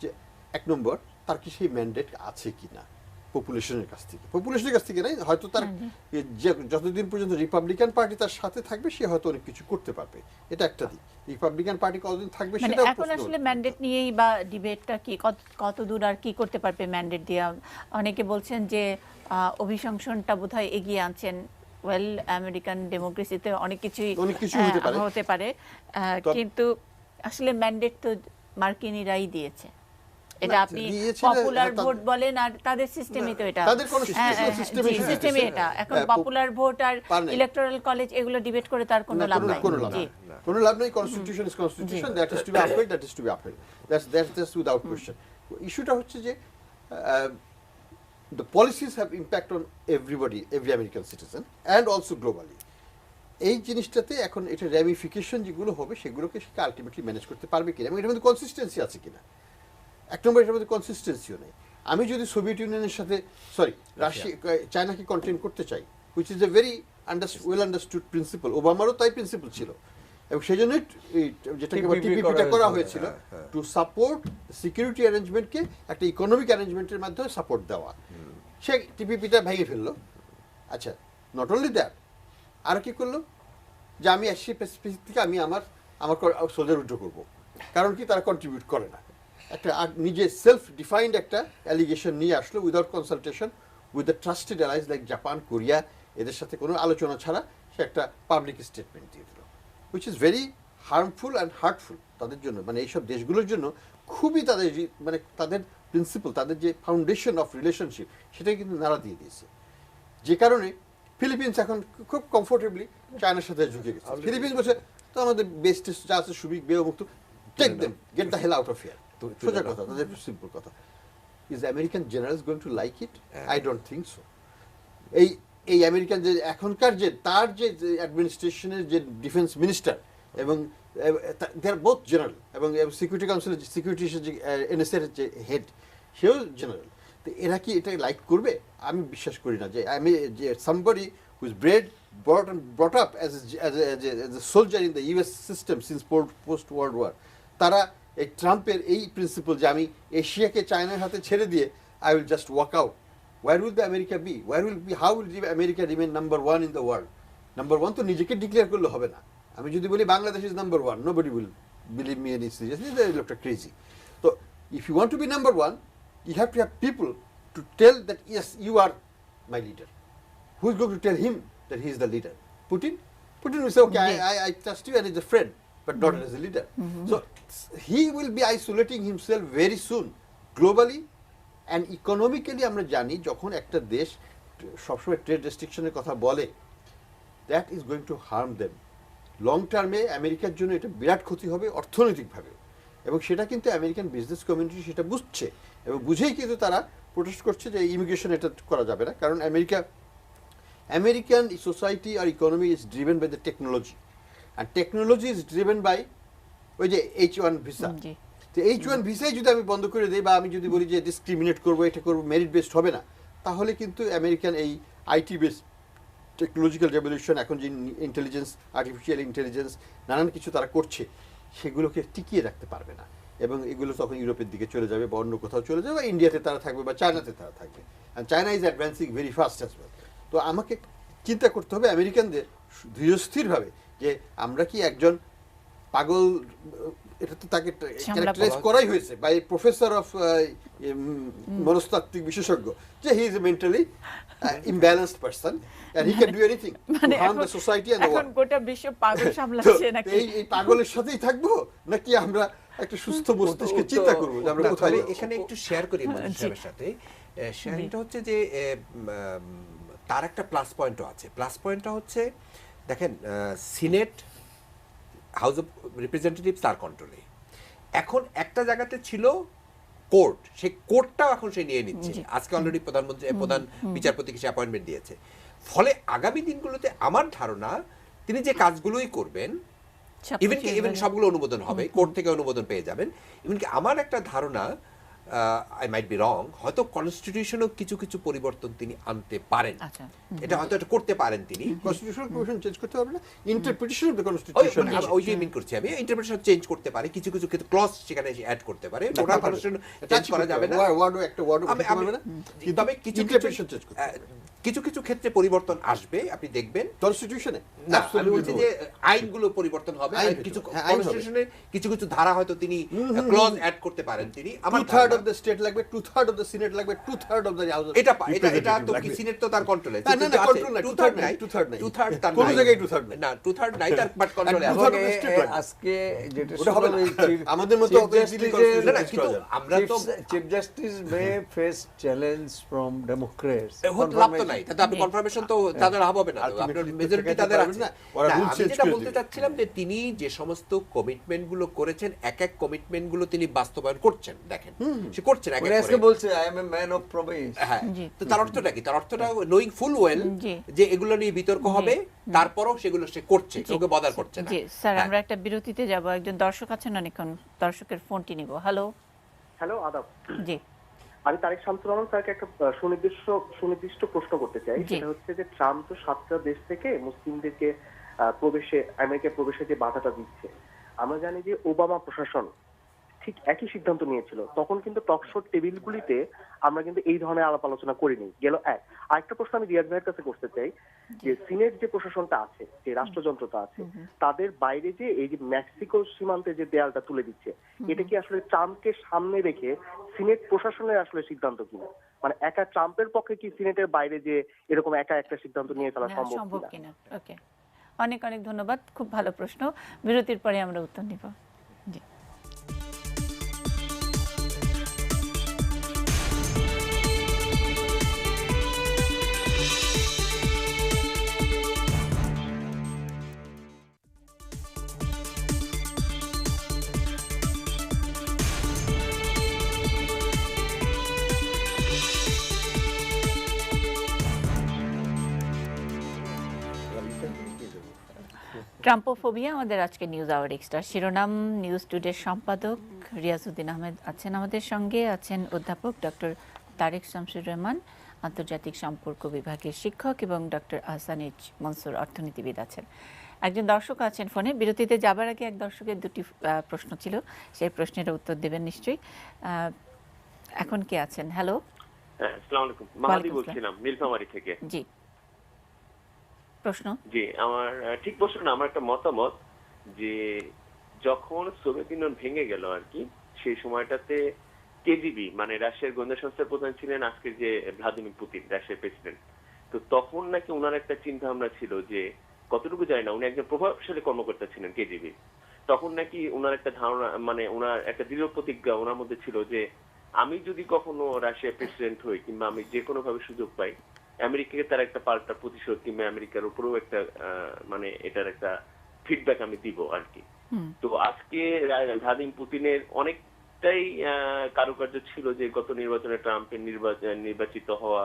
যে 1 নম্বর, তার কি সেই ম্যান্ডেট আছে কিনা পপুলেশনের কাছ থেকে নাই, হয়তো তার যতদিন পর্যন্ত রিপাবলিকান পার্টি তার সাথে থাকবে সে হয়তো অনেক কিছু করতে পারবে, এটা একটা দিক। রিপাবলিকান পার্টি কতদিন থাকবে সেটা এখন আসলে ম্যান্ডেট নিয়েই বা ডিবেটটা কি, কত দূর আর কি করতে পারবে ম্যান্ডেট দিয়ে। অনেকে বলছেন যে অভিশংসনটা বোধহয় এগিয়ে আনছেন। ওয়েল, আমেরিকান ডেমোক্রেসিতে অনেক কিছুই হতে পারে, কিন্তু আসলে ম্যান্ডেট তো মার্কিনিরাই দিয়েছে। এটা আপনি পপুলার ভোট বলেন, আর তাদের সিস্টেমে তো এটা, তাদের কোন সিস্টেমে এটা এখন পপুলার ভোট আর ইলেকটোরাল কলেজ এগুলো ডিবেট করে তার কোনো লাভ নাই। কোনো লাভ নাই। Constitution is constitution, that is to be upheld, that is to be upheld, that's without question. ইস্যুটা হচ্ছে যে the policies have impact on everybody, every American citizen and also globally. এই জিনিসটাতে এখন এটা র্যামিফিকেশন যেগুলো হবে সেগুলোকে সে আলটিমেটলি ম্যানেজ করতে পারবে কিনা, এবং এটার মধ্যে কনসিস্টেন্সি আছে কিনা। 1 নম্বর, এটার মধ্যে কনসিস্টেন্সিও নেই। আমি যদি সোভিয়েত ইউনিয়নের সাথে চায়নাকে কন্টেন করতে চাই, which is a very well understood principle, ওবামারও তাই প্রিন্সিপাল ছিল, এবং সেই জন্যই যেটাকে টিপিপিটা করা হয়েছিল, টু সাপোর্ট সিকিউরিটি অ্যারেঞ্জমেন্টকে একটা ইকোনমিক অ্যারেঞ্জমেন্টের মাধ্যমে সাপোর্ট দেওয়া। সে টিপিপিটা ভেঙে ফেললো। আচ্ছা, নট অনলি দ্যাট, আর কি করলো যে আমি এশিয়া প্যাসিফিক থেকে আমি আমার সোলজার উইথড্র করবো। কারণ কি, তারা কন্ট্রিবিউট করে না। একটা নিজে সেলফ ডিফাইন্ড একটা অ্যালিগেশন নিয়ে আসলো without consultation with the trusted allies like Japan, Korea, এদের সাথে কোনো আলোচনা ছাড়া সে একটা পাবলিক স্টেটমেন্ট দিয়ে দিল, which is very harmful and heartful তাদের জন্য। মানে এইসব দেশগুলোর জন্য খুবই তাদের প্রিন্সিপাল, তাদের যে ফাউন্ডেশন অফ রিলেশনশিপ, সেটাই কিন্তু নাড়া দিয়ে দিয়েছে। যে কারণে ফিলিপিন্স এখন খুব কমফোর্টেবলি চায়নার সাথে ঝুঁকে গেছে। ফিলিপিন্স বলছে তো আমাদের বেস্ট যা আছে সুবিক বেউমুক্ত, take them, get the hell out of here. সোজা কথা, তাদের সিম্পল কথা। Is American generals going to like it? I don't think so. এই আমেরিকান যে এখনকার যে তার যে অ্যাডমিনিস্ট্রেশনের যে ডিফেন্স মিনিস্টার এবং দে আর বোথ জেনারেল, এবং সিকিউরিটি কাউন্সিলের সিকিউরিটি এনএসএ এর যে হেড সেও জেনারেল। তো এরা কি এটা লাইক করবে? আমি বিশ্বাস করি না যে somebody who is brought up as a soldier in the US system since post World War, তারা এই ট্রাম্পের এই প্রিন্সিপাল যে আমি এশিয়াকে চায়নার হাতে ছেড়ে দিয়ে I will just walk out, where will the America be? How will America remain number one in the world? Number one তো নিজেকে ডিক্লেয়ার করলে হবে না। আমি যদি বলি Bangladesh is number one, nobody will believe me any seriously, they look crazy. So if you want to be number one, you have to have people to tell that yes, you are my leader. Who is going to tell him that he is the leader? Putin? Putin will say, okay, I trust you and he's a friend, but not as a leader. So he will be isolating himself very soon, globally and economically. আমরা জানি যখন একটা দেশ সবসময় trade রেস্ট্রিকশনের কথা বলে, that is going to harm them. Long টার্মে আমেরিকার জন্য এটা বিরাট ক্ষতি হবে অর্থনৈতিকভাবে, এবং সেটা কিন্তু আমেরিকান বিজনেস কমিউনিটি সেটা বুঝছে, এবং বুঝেই কিন্তু তারা প্রোটেস্ট করছে যে ইমিগ্রেশন এটা করা যাবে না। কারণ আমেরিকান সোসাইটি আর economy is driven by the technology, আর টেকনোলজি ইজ ড্রিভেন বাই ওই যে H1 ভিসা। তো H1 ভিসাই যদি আমি বন্ধ করে দিই, বা আমি যদি বলি যে ডিসক্রিমিনেট করবো, এটা করবো, মেরিট বেসড হবে না, তাহলে কিন্তু আমেরিকান এই আইটি বেসড টেকনোলজিক্যাল রেভলিউশন, এখন যে ইন্টেলিজেন্স, আর্টিফিশিয়াল ইন্টেলিজেন্স, নানান কিছু তারা করছে, সেগুলোকে টিকিয়ে রাখতে পারবে না, এবং এগুলো তখন ইউরোপের দিকে চলে যাবে, বা অন্য কোথাও চলে যাবে, বা ইন্ডিয়াতে তারা থাকবে, বা চায়নাতে তারা থাকবে। And China is advancing very fast as well. তো আমাকে চিন্তা করতে হবে আমেরিকানদের ধীরস্থিরভাবে, যে আমরা কি একজন পাগল, এটা তো তাকে ক্যারেক্টারাইজ করাই হয়েছে বাই প্রফেসর অফ মনস্তাত্ত্বিক বিশেষজ্ঞ, যে he is a mentally imbalanced person and he can do anything to harm the society and the world. এখন গোটা বিশ্ব পাগল সামলাচ্ছে নাকি? এই পাগলের সাথেই থাকবো, নাকি আমরা একটা সুস্থ মস্তিষ্কে চিন্তা করবো যে আমরা কোথায় যাচ্ছি? এখানে একটু শেয়ার করি মনির সাহেবের সাথে। শেয়ারিংটা হচ্ছে যে তার একটা প্লাস পয়েন্টও আছে। প্লাস পয়েন্টটা হচ্ছে, দেখেন, সিনেট, হাউস অফ রিপ্রেজেন্টেটিভ তার কন্ট্রোলে। এখন একটা জায়গাতে ছিল কোর্ট, সেই কোর্টটাও এখন সে নিয়ে নিচ্ছে। আজকে অলরেডি প্রধান বিচারপতিকে সে অ্যাপয়েন্টমেন্ট দিয়েছে। ফলে আগামী দিনগুলোতে আমার ধারণা তিনি যে কাজগুলোই করবেন, ইভেন সবগুলো অনুমোদন হবে, কোর্ট থেকে অনুমোদন পেয়ে যাবেন। ইভেনকি আমার একটা ধারণা, আই মাইট বি রং, হয়তো কনস্টিটিউশনও কিছু কিছু পরিবর্তন তিনি আনতে পারেন, এটা হয়তো এটা করতে পারেন তিনি। কনস্টিটিউশনাল প্রভিশন চেঞ্জ করতে পারবে না, ইন্টারপ্রিটেশন অফ দ্য কনস্টিটিউশন, ওই যে মিন করছি আমি, ইন্টারপ্রিটেশন চেঞ্জ করতে পারে, কিছু কিছু ক্ষেত্রে ক্লজ সেখানে অ্যাড করতে পারে। টোটাল কনস্টিটিউশন চেঞ্জ করা যাবে না, ওয়ার্ড একটা ওয়ার্ড হবে না, তবে কিছু ইন্টারপ্রিটেশন চেঞ্জ করতে কিছু কিছু ক্ষেত্রে পরিবর্তন আসবে, আপনি দেখবেন। কনস্টিটিউশনে না, আমি বলছি যে আইনগুলো পরিবর্তন হবে, কিছু কনস্টিটিউশনে কিছু কিছু ধারা হয়তো তিনি ক্লজ অ্যাড করতে পারেন তিনি। আমার 2/3 অফ দ্য স্টেট লাগবে, 2/3 অফ দ্য সিনেট লাগবে, 2/3 অফ দ্য হাউস। এটা তো কি সিনেট তো তার কন্ট্রোলে, না না, কন্ট্রোল নাই, 2/3 নাই, 2/3 তার কোন জায়গায় 2/3 নাই, না 2/3 নাই তার, বাট কন্ট্রোলে আছে। আজকে যেটা ওটা হবে না, আমাদের মতো না না, কিন্তু আমরা তো chief justice May face challenge from Democrats, হতে লাভ তো নাই, তাতে আপনি কনফার্মেশন তো তাদের হবে না, আপনার মেজরিটি তাদের আছে না। আমি যেটা বলতে চাচ্ছিলাম যে তিনি যে সমস্ত কমিটমেন্ট গুলো করেছেন, এক এক কমিটমেন্ট গুলো তিনি বাস্তবায়ন করছেন, দেখেন সে করছেন এক এক করে বলছে I M a man of promise. হ্যাঁ, তো তার অর্থটা কি? তার অর্থটা নোইং ফুল ওয়েল যে এগুলো নিয়ে বিতর্ক হবে, তারপরও সেগুলো সে করছে, কাউকে বদার করছে না। জি স্যার, আমরা একটা বিরতিতে যাব, একজন দর্শক আছেন, অনেকক্ষণ দর্শকের ফোনটি নিব। হ্যালো হ্যালো, আদাব। জি, আমি তারেক শামসুর রহমান স্যারকে একটা সুনির্দিষ্ট প্রশ্ন করতে চাই। সেটা হচ্ছে যে ট্রাম্প তো 7টা দেশ থেকে মুসলিমদেরকে আমেরিকায় প্রবেশে যে বাধাটা দিচ্ছে, আমরা জানি যে ওবামা প্রশাসন ঠিক একই সিদ্ধান্ত নিয়েছিল। তখন কিন্তু টকশো টেবিলগুলিতে আমরা কিন্তু এই ধরনের আলাপ আলোচনা করিনি। গেল এক। আরেকটা প্রশ্ন আমি রিয়াদ ভাইয়ের কাছে করতে চাই, যে সিনেট যে প্রশাসনটা আছে, যে রাষ্ট্রযন্ত্রটা আছে, তাদের বাইরে যে এই যে মেক্সিকো সীমান্তে যে দেয়ালটা তুলে দিচ্ছে, এটা কি আসলে ট্রাম্পকে সামনে রেখে সিনেট প্রশাসনের আসলে সিদ্ধান্ত কিনা? মানে একা ট্রাম্পের পক্ষে কি সিনেটের বাইরে যে এরকম একা একটা সিদ্ধান্ত নিয়ে ফেলা সম্ভব কিনা? ওকে, অনেক অনেক ধন্যবাদ, খুব ভালো প্রশ্ন। বিরতির পরে আমরা উত্তর নিব। জি, ট্রাম্পোফোবিয়া আমাদের আজকে নিউজ আওয়ার এক্সট্রা শিরোনাম। নিউজ টুডের সম্পাদক রিয়াজউদ্দিন আহমেদ আছেন আমাদের সঙ্গে, আছেন অধ্যাপক ডক্টর তারেক শামসুর রহমান, আন্তর্জাতিক সম্পর্ক বিভাগের শিক্ষক, এবং ডক্টর আহসানিজ মনসুর, অর্থনীতিবিদ আছেন। একজন দর্শক আছেন ফোনে। বিরতিতে যাবার আগে এক দর্শকের দুটি প্রশ্ন ছিল, সেই প্রশ্নের উত্তর দেবেন নিশ্চয়ই। এখন কে আছেন? হ্যালো, আসসালামু আলাইকুম। মাহাদি বলছিলাম নীলফামারী থেকে। জি, প্রশ্ন। জি, আমার ঠিক প্রশ্ন না, আমার একটা মতামত যে যখন সোভিয়েত ইউনিয়ন ভেঙে গেল আর কি, সেই সময়টাতে কেজিবি মানে রাশিয়ার গোয়েন্দা সংস্থার প্রধান ছিলেন আজকের যে ভ্লাদিমির পুতিন, রাশিয়ার প্রেসিডেন্ট। তো তখন নাকি ওনার একটা চিন্তা ভাবনা ছিল যে, কতটুকু জানি না, উনি একজন প্রভাবশালী কর্মকর্তা ছিলেন কেজিবি। তখন নাকি ওনার একটা ধারণা, মানে ওনার একটা দৃঢ় প্রতিজ্ঞা ওনার মধ্যে ছিল যে, আমি যদি কখনো রাশিয়ার প্রেসিডেন্ট হই কিংবা আমি যে কোনো ভাবে সুযোগ পাই, আমেরিকাকে তার একটা পাল্টা প্রতিশোধ কিংবা আমেরিকার উপরেও একটা মানে এটার একটা ফিডব্যাক আমি দিব আর কি। তো আজকে ভ্লাদিমির পুতিনের অনেকটাই কারুকার্য ছিল যে গত নির্বাচনে ট্রাম্পের নির্বাচিত হওয়া,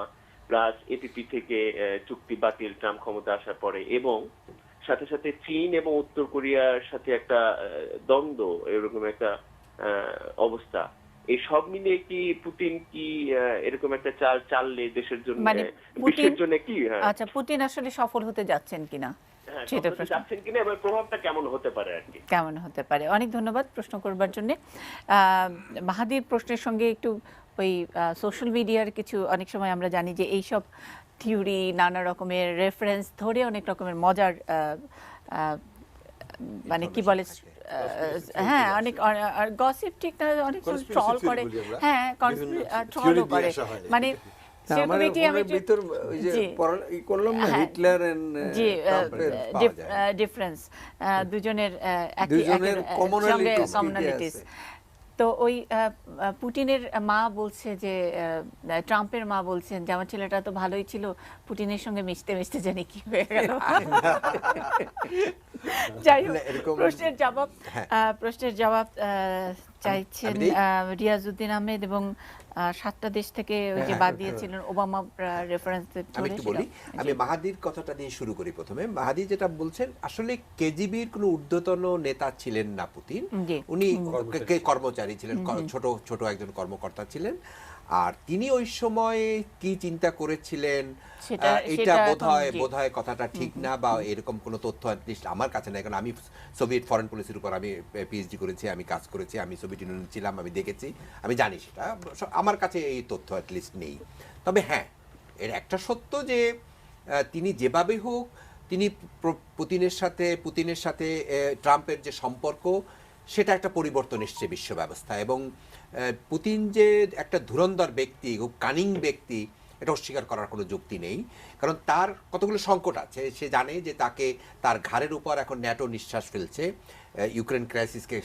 প্লাস এপিপি থেকে চুক্তি বাতিল ট্রাম্প ক্ষমতা আসার পরে, এবং সাথে সাথে চীন এবং উত্তর কোরিয়ার সাথে একটা দ্বন্দ্ব, এরকম একটা অবস্থা। এই সব মিলিয়ে কি পুতিন কি এরকম একটা চাল চাললে দেশের জন্য, মানে বিশ্বের জন্য কি? আচ্ছা, পুতিন আসলে সফল হতে যাচ্ছেন কিনা সেটা প্রশ্ন। যাচ্ছেন কিনা এবং প্রভাবটা কেমন হতে পারে আর কি? কেমন হতে পারে। অনেক ধন্যবাদ প্রশ্ন করবার জন্য। মাহাদির প্রশ্নের সঙ্গে একটু ওই সোশ্যাল মিডিয়ার কিছু, অনেক সময় আমরা জানি যে এইসব থিওরি, নানা রকমের রেফারেন্স ধরে অনেক রকমের মজার মানে কি বলে, হ্যাঁ, অনেক গসিপ, ঠিক না, অনেক ট্রল করে, হ্যাঁ ট্রলও করে, মানে ডিফারেন্স দুজনের কমনালিটিস। তো ওই পুতিনের মা বলছে যে, ট্রাম্পের মা বলছেন যে, আমার ছেলেটা তো ভালোই ছিল, পুতিনের সঙ্গে মিশতে মিশতে জানি কি হয়ে গেল। যাই হোক, প্রশ্নের জবাব চাইছেন রিয়াজউদ্দিন আহমেদ, এবং 7টা দেশ থেকে ওই যে বাদ দিয়েছিলেন ওবামা রেফারেন্স। আমি একটু বলি, আমি মাহাদির কথাটা দিয়ে শুরু করি। প্রথমে মাহাদি যেটা বলছেন, আসলে কেজিবির কোনো ঊর্ধ্বতন নেতা ছিলেন না পুতিন, উনি কর্মচারী ছিলেন, ছোট ছোট একজন কর্মকর্তা ছিলেন। আর তিনি ওই সময় কি চিন্তা করেছিলেন এটা বোধহয় কথাটা ঠিক না, বা এরকম কোনো তথ্য অ্যাটলিস্ট আমার কাছে নাই, কারণ আমি সোভিয়েত ফরেন পলিসির উপর আমি পিএইচডি করেছি, আমি কাজ করেছি, আমি সোভিয়েত ইউনিয়নে ছিলাম, আমি দেখেছি, আমি জানি সেটা। আমার কাছে এই তথ্য অ্যাটলিস্ট নেই। তবে হ্যাঁ, এর একটা সত্য যে তিনি যেভাবে হোক, তিনি পুতিনের সাথে ট্রাম্পের যে সম্পর্ক, সেটা একটা পরিবর্তন এসছে বিশ্ব ব্যবস্থা। এবং পুতিন যে একটা ধুরন্ধর ব্যক্তি, খুব কানিং ব্যক্তি, এটা অস্বীকার করার কোনো যুক্তি নেই। কারণ তার কতগুলো সংকট আছে, সে জানে যে তার ঘাড়ের উপর এখন ন্যাটো নিঃশ্বাস ফেলছে, ইউক্রেন ক্রাইসিসকে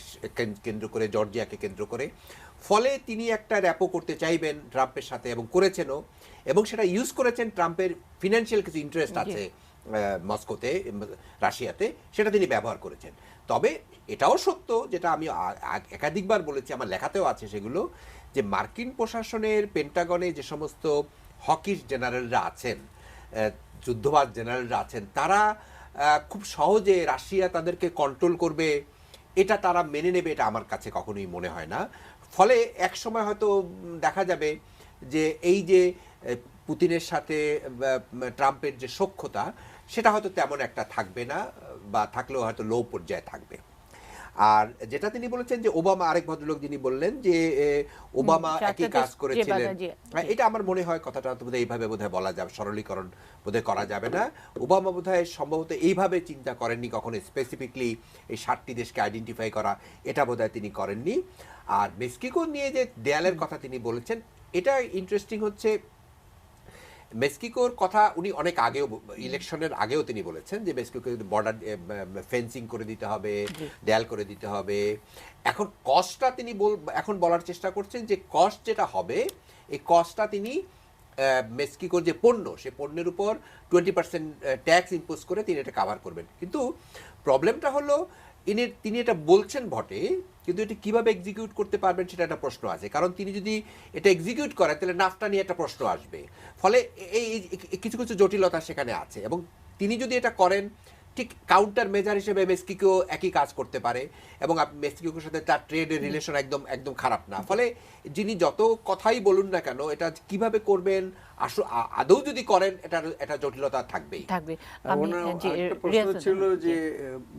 কেন্দ্র করে, জর্জিয়াকে কেন্দ্র করে। ফলে তিনি একটা র্যাপো করতে চাইবেন ট্রাম্পের সাথে, এবং করেছেনও, এবং সেটা ইউজ করেছেন। ট্রাম্পের ফিনান্সিয়াল কিছু ইন্টারেস্ট আছে মস্কোতে, রাশিয়াতে, সেটা তিনি ব্যবহার করেছেন। তবে এটাও সত্য, যেটা আমি একাধিকবার বলেছি, আমার লেখাতেও আছে সেগুলো, যে মার্কিন প্রশাসনের পেন্টাগনে যে সমস্ত হকিশ জেনারেলরা আছেন, যুদ্ধবাজ জেনারেলরা আছেন, তারা খুব সহজে রাশিয়া তাদেরকে কন্ট্রোল করবে এটা তারা মেনে নেবে, এটা আমার কাছে কখনোই মনে হয় না। ফলে এক সময় হয়তো দেখা যাবে যে এই যে পুতিনের সাথে ট্রাম্পের যে সখ্যতা, সেটা হয়তো তেমন একটা থাকবে না, বা থাকলেও হয়তো লো পর্যায়ে থাকবে। আর যেটা তিনি বলেছেন যে ওবামা, আরেক ভদ্রলোক যিনি বললেন যে ওবামা একই কাজ করেছিলেন, এটা আমার মনে হয় কথাটা বোধহয় এইভাবে বোধহয় বলা যাবে, সরলীকরণ বোধহয় করা যাবে না। ওবামা বোধহয় সম্ভবত এইভাবে চিন্তা করেননি কখনো, স্পেসিফিকলি এই 7টি দেশকে আইডেন্টিফাই করা, এটা বোধহয় তিনি করেননি। আর মেক্সিকো নিয়ে যে দেয়ালের কথা তিনি বলেছেন, এটা ইন্টারেস্টিং হচ্ছে, মেক্সিকোর কথা উনি অনেক আগেও, ইলেকশনের আগেও তিনি বলেছেন যে মেক্সিকোকে বর্ডার ফেন্সিং করে দিতে হবে, দেয়াল করে দিতে হবে। এখন কস্টটা তিনি এখন বলার চেষ্টা করছেন যে কস্ট যেটা হবে, এই কস্টটা তিনি মেক্সিকোর যে পণ্য, সে পণ্যের উপর 20% ট্যাক্স ইম্পোজ করে তিনি এটা কাভার করবেন। কিন্তু প্রবলেমটা হলো, তিনি এটা বলছেন বটে, কিন্তু এটা কিভাবে এক্সিকিউট করতে পারবেন সেটা একটা প্রশ্ন আছে। কারণ তিনি যদি এটা এক্সিকিউট করেন, তাহলে নাফটা নিয়ে একটা প্রশ্ন আসবে। ফলে এই কিছু কিছু জটিলতা সেখানে আছে। এবং তিনি যদি এটা করেন, ঠিক কাউন্টার মেজার হিসেবে মেক্সিকো একই কাজ করতে পারে এবং মেক্সিকোর সাথে তার ট্রেডের রিলেশন একদম একদম খারাপ না। ফলে যিনি যত কথাই বলুন না কেন, এটা কিভাবে করবেন আদৌ যদি করেন এটা জটিলতা থাকবেই থাকবে। একটা প্রশ্ন ছিল যে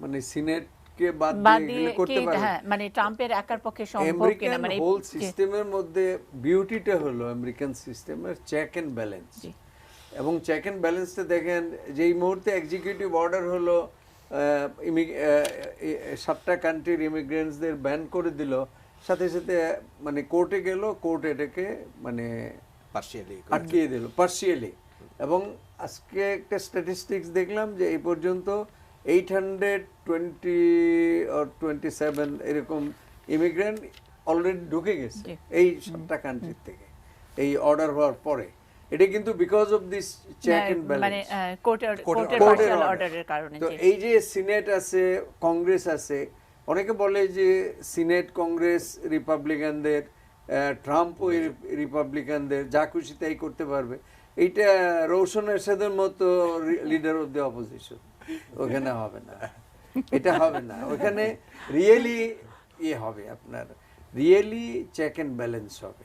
মানে সিনেট কে বাদ দিয়ে করতে পারে, হ্যাঁ, মানে ট্রাম্পের একার পক্ষে সম্ভব কিনা, মানে হোল সিস্টেমের মধ্যে বিউটিটা হলো আমেরিকান সিস্টেমের চেক এন্ড ব্যালেন্স। এবং চেক এন্ড ব্যালেন্সটা দেখেন যে এই মুহূর্তে এক্সিকিউটিভ অর্ডার হলো 7টা কান্ট্রির ইমিগ্রেন্টসদের ব্যান করে দিল, সাথে সাথে মানে কোর্টে গেল, কোর্ট এটাকে মানে পার্শিয়ালি আটকিয়ে দিল পার্শিয়ালি। এবং আজকে একটা স্ট্যাটিস্টিক্স দেখলাম যে এই পর্যন্ত 820 or 27 এরকম ইমিগ্রেন্ট অলরেডি ঢুকে গেছে এই 7টা কান্ট্রি থেকে এই অর্ডার হওয়ার পরে। এটা কিন্তু because of this check and balance, মানে কোর্টের পার্শিয়াল অর্ডারের কারণে। তো এই যে সিনেট আছে, কংগ্রেস আছে, অনেকে বলে যে সিনেট কংগ্রেস রিপাবলিকানদের, ট্রাম্প ও রিপাবলিকানদের, যা খুশি তাই করতে পারবে। এইটা রৌশন এরশাদের মতো লিডার অফ দ্য অপোজিশন, ওখানে হবে না, এটা হবে না। ওখানে রিয়েলি হবে, আপনার রিয়েলি চেক এন্ড ব্যালেন্স হবে।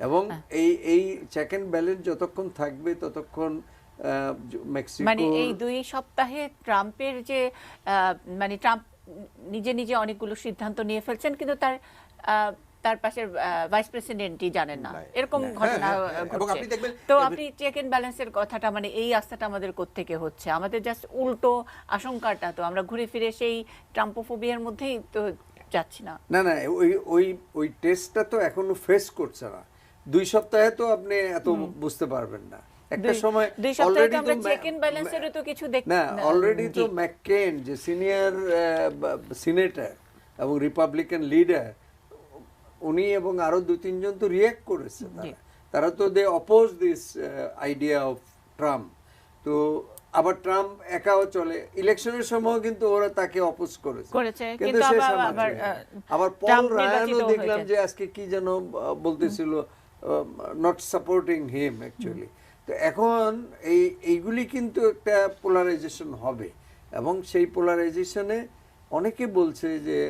এবং এই চেক এন্ড ব্যালেন্স যতক্ষণ থাকবে ততক্ষণ মেক্সিকো, মানে এই 2 সপ্তাহে ট্রাম্পের যে মানে ট্রাম্প নিজে নিজে অনেকগুলো সিদ্ধান্ত নিয়ে ফেলছেন, কিন্তু তার পাশের ভাইস প্রেসিডেন্টই জানেন না, এরকম ঘটনা ঘটছে। তো আপনি চেক এন্ড ব্যালেন্সের কথাটা, মানে এই আস্থাটা আমাদের কোত্থেকে হচ্ছে? আমাদের জাস্ট উল্টো আশঙ্কাটা তো আমরা ঘুরে ফিরে সেই ট্রাম্পোফোবিয়ার মধ্যেই তো যাচ্ছি না। না না, ওই টেস্টটা তো এখনো ফেস করছে না। 2 সপ্তাহে তো আপনি এত বুঝতে পারবেন না। একটা সময় অলরেডি আমরা চেক এন্ড ব্যালেন্সেরও তো কিছু দেখি না, অলরেডি তো ম্যাককেন যে সিনিয়র সিনেটর এবং রিপাবলিকান লিডার, উনি এবং আরো 2-3 জন তো রিঅ্যাক্ট করেছে। তারা তো they oppose this idea of Trump. তো আবার ট্রাম্প একাও চলে, ইলেকশনের সময় কিন্তু ওরা তাকে অপোজ করেছে, কিন্তু আবার পল রায়ানও দেখলাম যে আজকে কি যেন বলতেছিল, নট সাপোর্টিং হিম অ্যাকচুয়ালি। তো এখন এইগুলি কিন্তু একটা পোলারাইজেশন হবে, এবং সেই পোলারাইজেশনে অনেকে বলছে যে